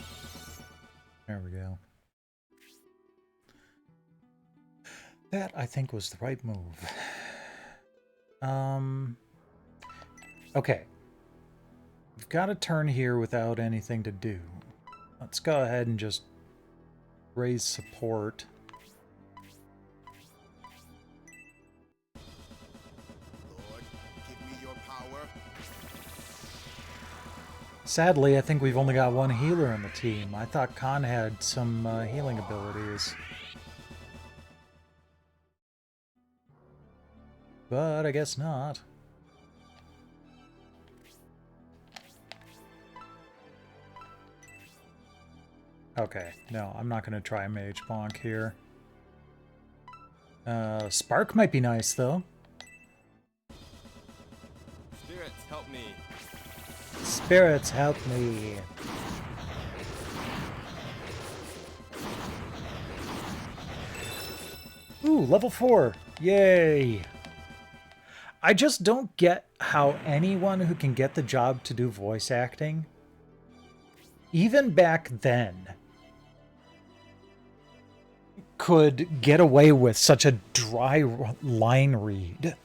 on us. There we go. That, I think, was the right move. Okay. We've got a turn here without anything to do. Let's go ahead and just raise support. Lord, give me your power. Sadly, I think we've only got one healer on the team. I thought Khan had some healing abilities. But I guess not. Okay, no, I'm not going to try a Mage Bonk here. Spark might be nice, though. Spirits, help me. Spirits, help me. Ooh, level 4. Yay. I just don't get how anyone who can get the job to do voice acting, even back then, could get away with such a dry line read.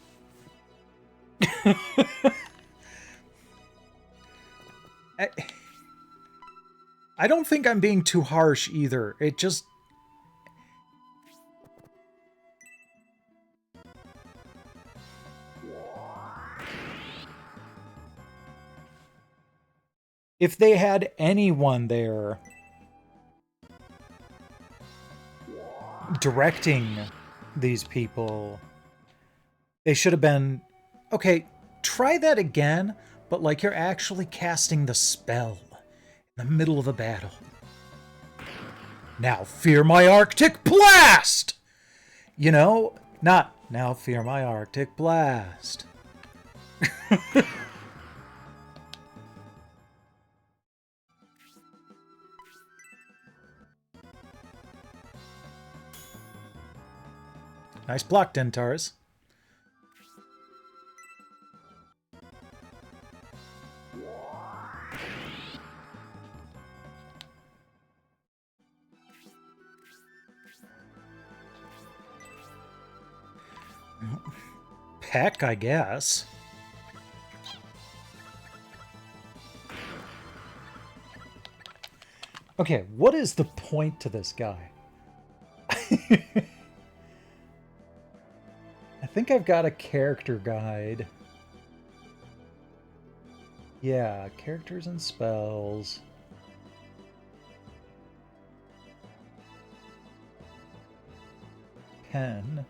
I don't think I'm being too harsh either. It just... If they had anyone there directing these people, they should have been, okay, try that again, but like you're actually casting the spell in the middle of a battle. Now fear my Arctic blast! You know, not now fear my Arctic blast. Nice block, Dentars. Peck, I guess. Okay, what is the point to this guy? I think I've got a character guide. Yeah, characters and spells. Pen.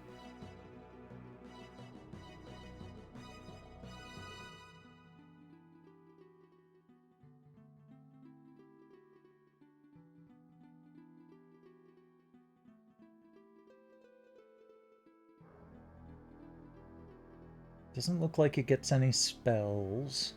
Doesn't look like it gets any spells.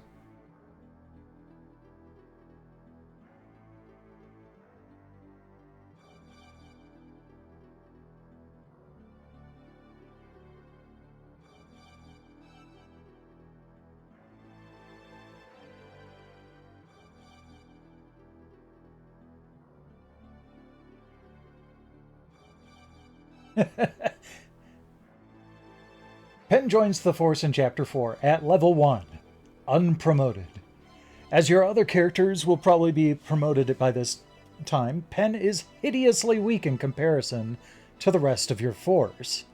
Penn joins the Force in Chapter 4 at level 1, unpromoted. As your other characters will probably be promoted by this time, Penn is hideously weak in comparison to the rest of your force.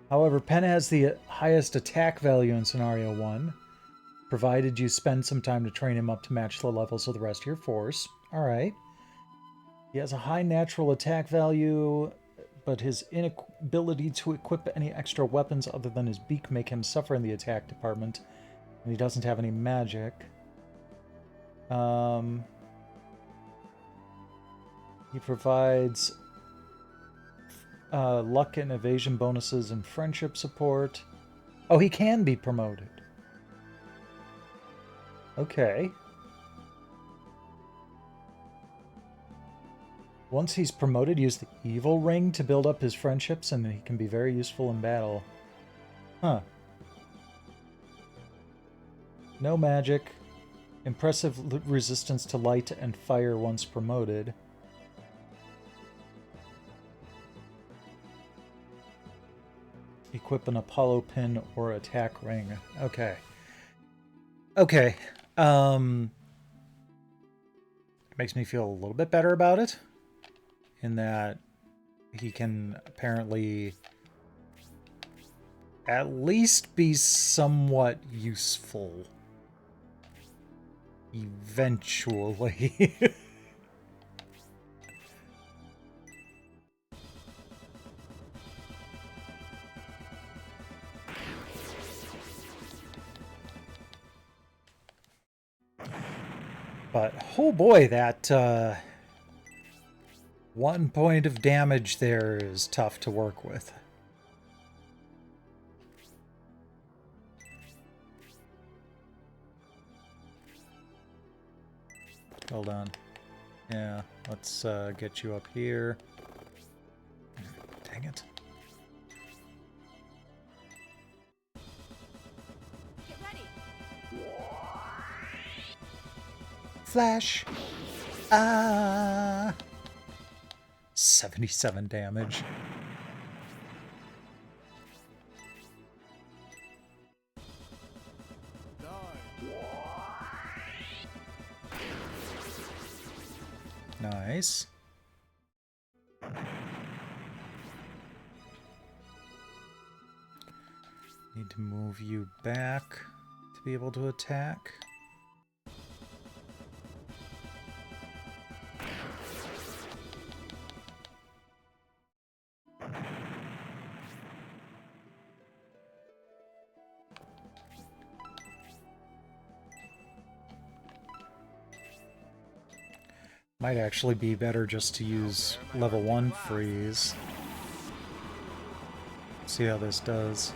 However, Penn has the highest attack value in Scenario 1, provided you spend some time to train him up to match the levels of the rest of your force. Alright. He has a high natural attack value, but his inability to equip any extra weapons other than his beak make him suffer in the attack department. And he doesn't have any magic. He provides luck and evasion bonuses and friendship support. Oh, he can be promoted. Okay. Once he's promoted, use the evil ring to build up his friendships, and he can be very useful in battle. Huh. No magic. Impressive resistance to light and fire once promoted. Equip an Apollo pin or attack ring. Okay. Okay. Makes me feel a little bit better about it. In that he can apparently at least be somewhat useful. Eventually. But, oh boy, that 1 point of damage there is tough to work with. Hold on. Yeah, let's get you up here. Dang it. Get ready. Flash! Ah! 77 damage. Nice. Need to move you back to be able to attack. Might actually be better just to use level 1 freeze. See how this does.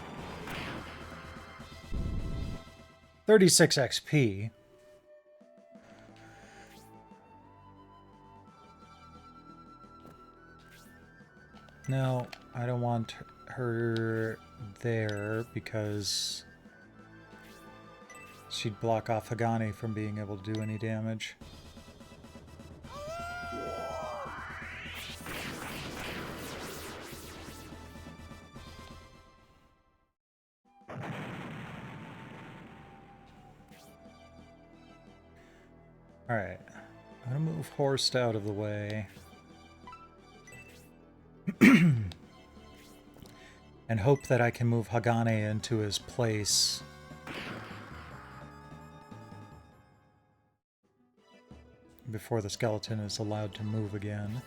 36 XP. No, I don't want her there because she'd block off Hagane from being able to do any damage. Alright, I'm gonna move Horst out of the way. And hope that I can move Hagane into his place. Before the skeleton is allowed to move again.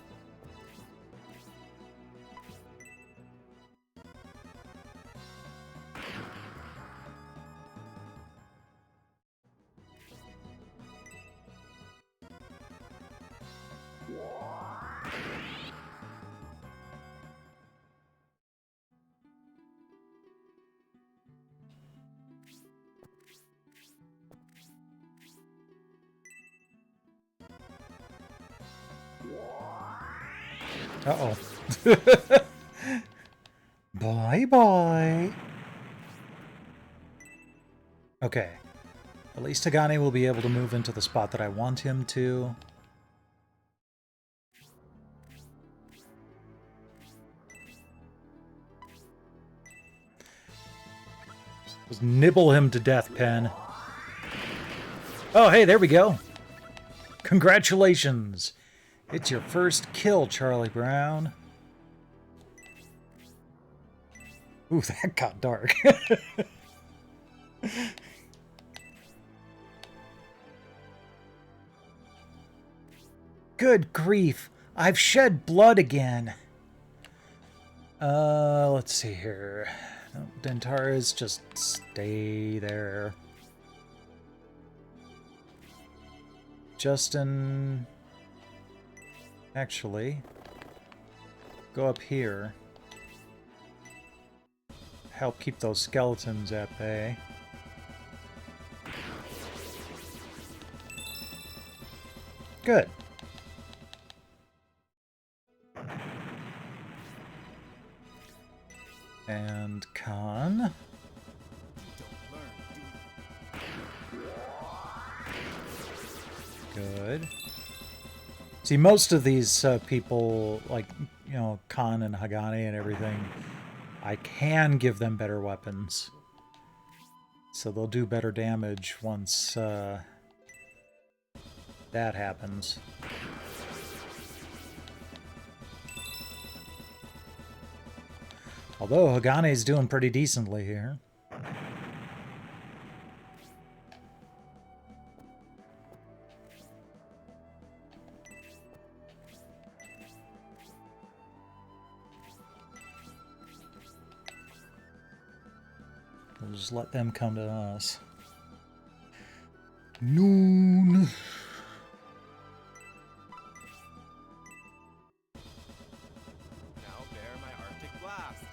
Uh-oh. Bye-bye. Okay. At least Hagane will be able to move into the spot that I want him to. Just nibble him to death, Pen. Oh, hey, there we go. Congratulations. It's your first kill, Charlie Brown. Ooh, that got dark. Good grief. I've shed blood again. Let's see here. No, Dentaras, just stay there. Justin... Actually, go up here. Help keep those skeletons at bay. Good. And Khan. Good. See, most of these people, like, you know, Khan and Hagane and everything, I can give them better weapons. So they'll do better damage once that happens. Although Hagane's doing pretty decently here. We'll just let them come to us. Noon. Now bear my Arctic blast.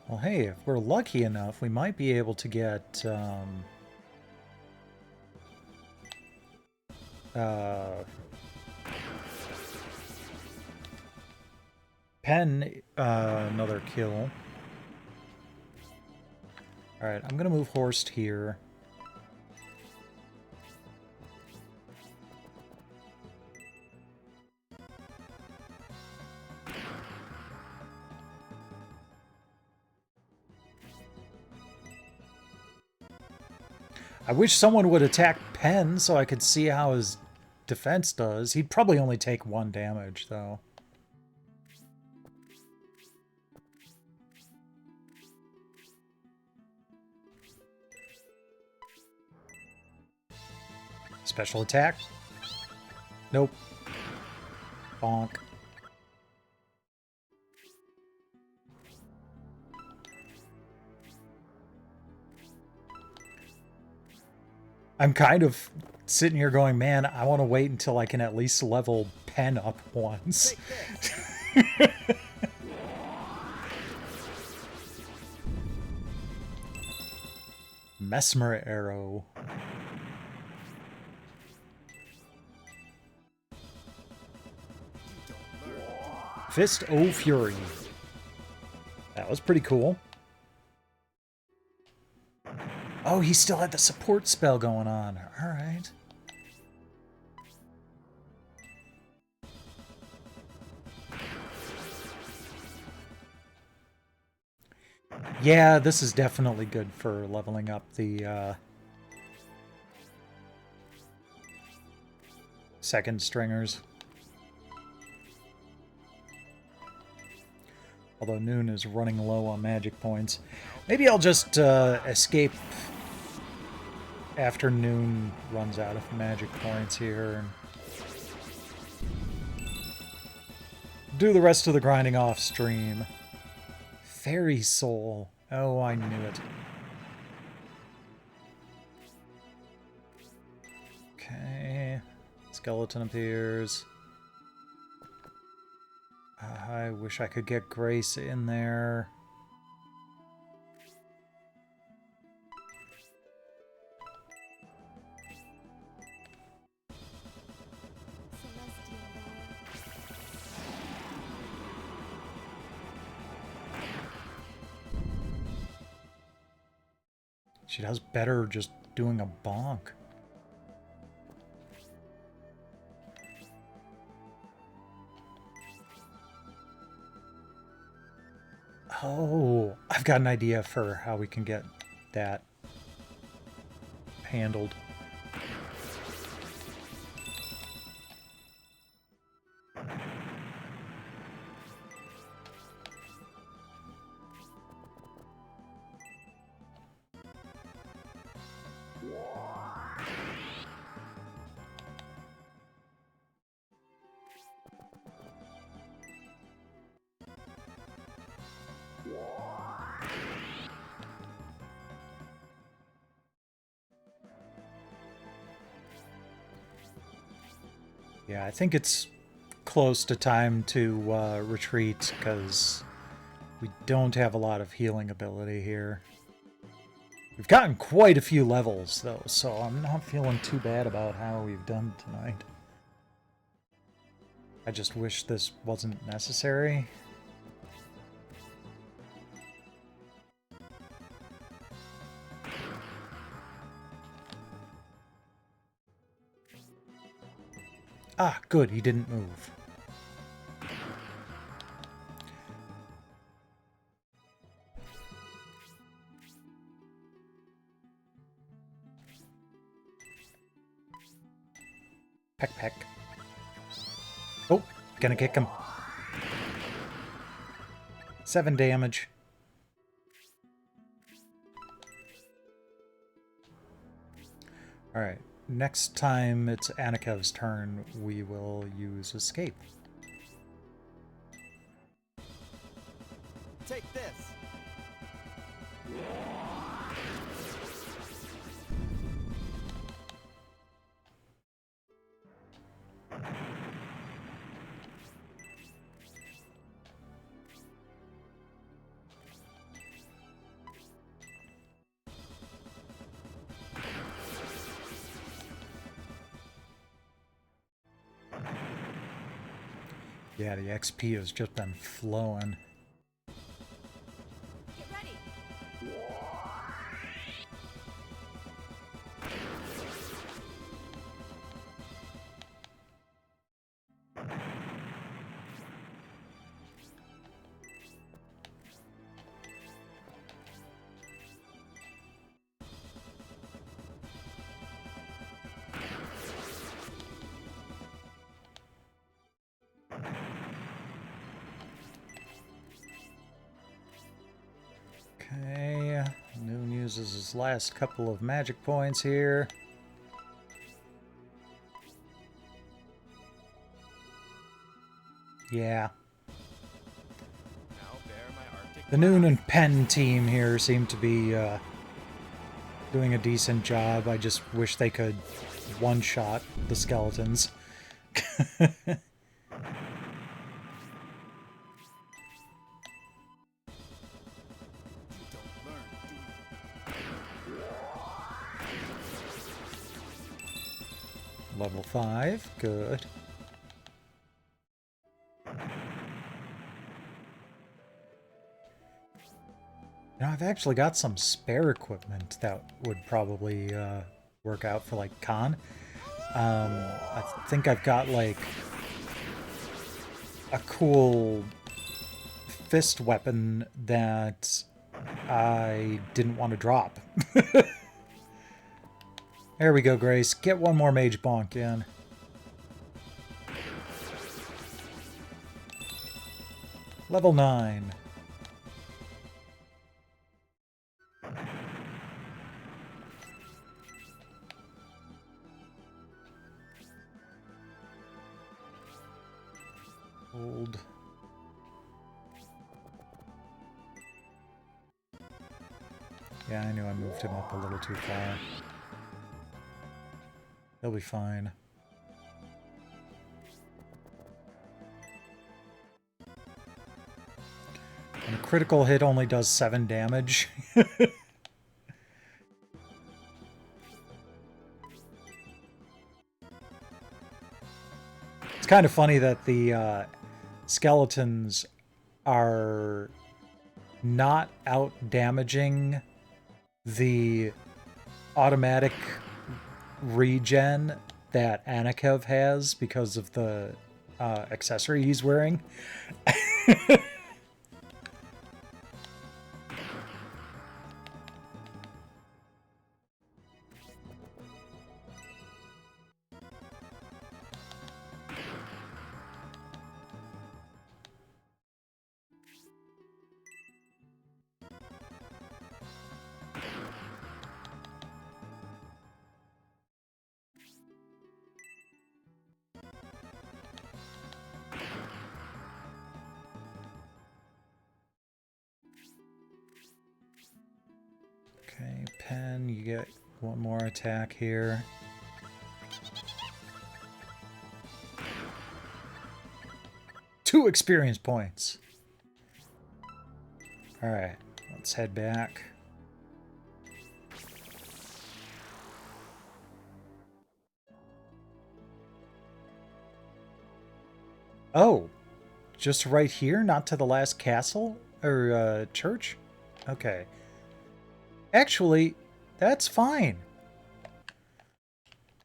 Well, hey, if we're lucky enough, we might be able to get Pen another kill. Alright, I'm gonna move Horst here. I wish someone would attack Pen so I could see how his defense does. He'd probably only take 1 damage, though. Special attack? Nope. Bonk. I'm kind of sitting here going, man, I want to wait until I can at least level Pen up once. Mesmer Arrow. Fist O' Fury. That was pretty cool. Oh, he still had the support spell going on. All right. Yeah, this is definitely good for leveling up the second stringers. Although Noon is running low on magic points. Maybe I'll just escape after Noon runs out of magic points here and do the rest of the grinding off stream. Fairy Soul. Oh, I knew it. Okay. Skeleton appears. I wish I could get Grace in there. Celestial She does better just doing a bonk. Oh, I've got an idea for how we can get that handled. Yeah, I think it's close to time to retreat, because we don't have a lot of healing ability here. We've gotten quite a few levels, though, so I'm not feeling too bad about how we've done tonight. I just wish this wasn't necessary. Ah, good, he didn't move. Peck, peck. Oh, gonna kick him. 7 damage. Alright, next time it's Anikev's turn, we will use Escape. Take this. Yeah, the XP has just been flowing. Get ready. Okay, Noon uses his last couple of magic points here. Yeah. Now bear my Arctic The Noon blast. and Pen team here seem to be doing a decent job. I just wish they could one-shot the skeletons. You don't learn, do you? Level 5, good. Now I've actually got some spare equipment that would probably work out for like Khan. I think I've got like a cool fist weapon that I didn't want to drop. There we go, Grace. Get one more mage bonk in. Level 9. Hold. Yeah, I knew I moved him up a little too far. He'll be fine. And a critical hit only does 7 damage. It's kind of funny that the skeletons are not out damaging the automatic regen that Anikev has because of the accessory he's wearing. Okay, Pen, you get one more attack here. 2 experience points. Alright, let's head back. Oh, just right here, not to the last castle? Or, church? Okay. Actually, that's fine.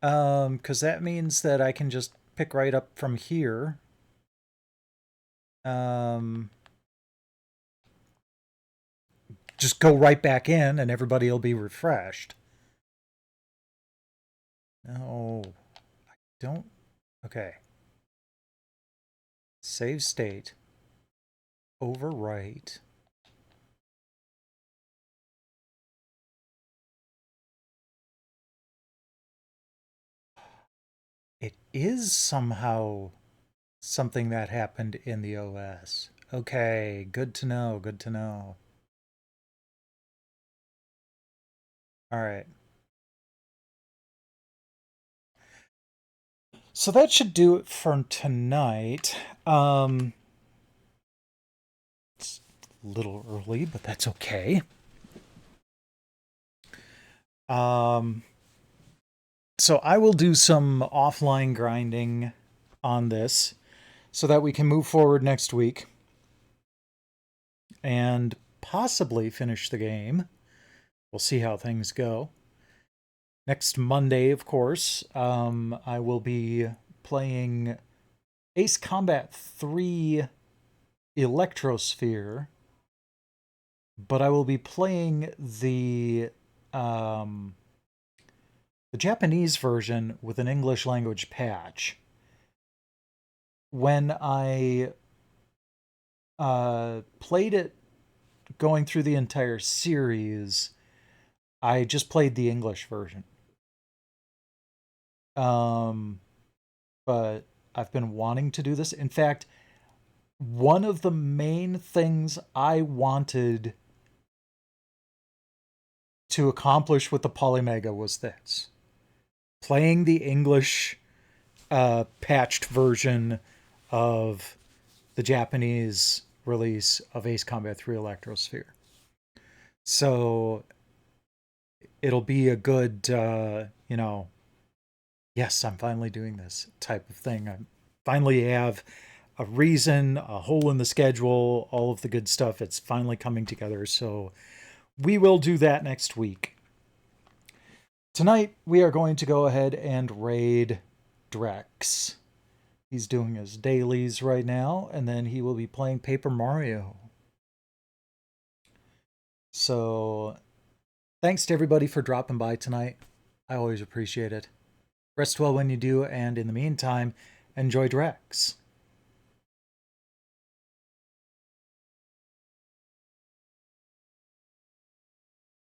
Because that means that I can just pick right up from here. Just go right back in and everybody will be refreshed. No, I don't. Okay. Save state. Overwrite. It is somehow something that happened in the OS. Okay, good to know, good to know. Alright. So that should do it for tonight. It's a little early, but that's okay. So I will do some offline grinding on this so that we can move forward next week and possibly finish the game. We'll see how things go. Next Monday, of course, I will be playing Ace Combat 3 Electrosphere, but I will be playing the Japanese version with an English language patch. When I played it going through the entire series, I just played the English version. But I've been wanting to do this. In fact, one of the main things I wanted to accomplish with the Polymega was this. Playing the English patched version of the Japanese release of Ace Combat 3 Electrosphere. So it'll be a good, yes, I'm finally doing this type of thing. I finally have a reason, a hole in the schedule, all of the good stuff. It's finally coming together. So we will do that next week. Tonight, we are going to go ahead and raid Drex. He's doing his dailies right now, and then he will be playing Paper Mario. So, thanks to everybody for dropping by tonight. I always appreciate it. Rest well when you do, and in the meantime, enjoy Drex.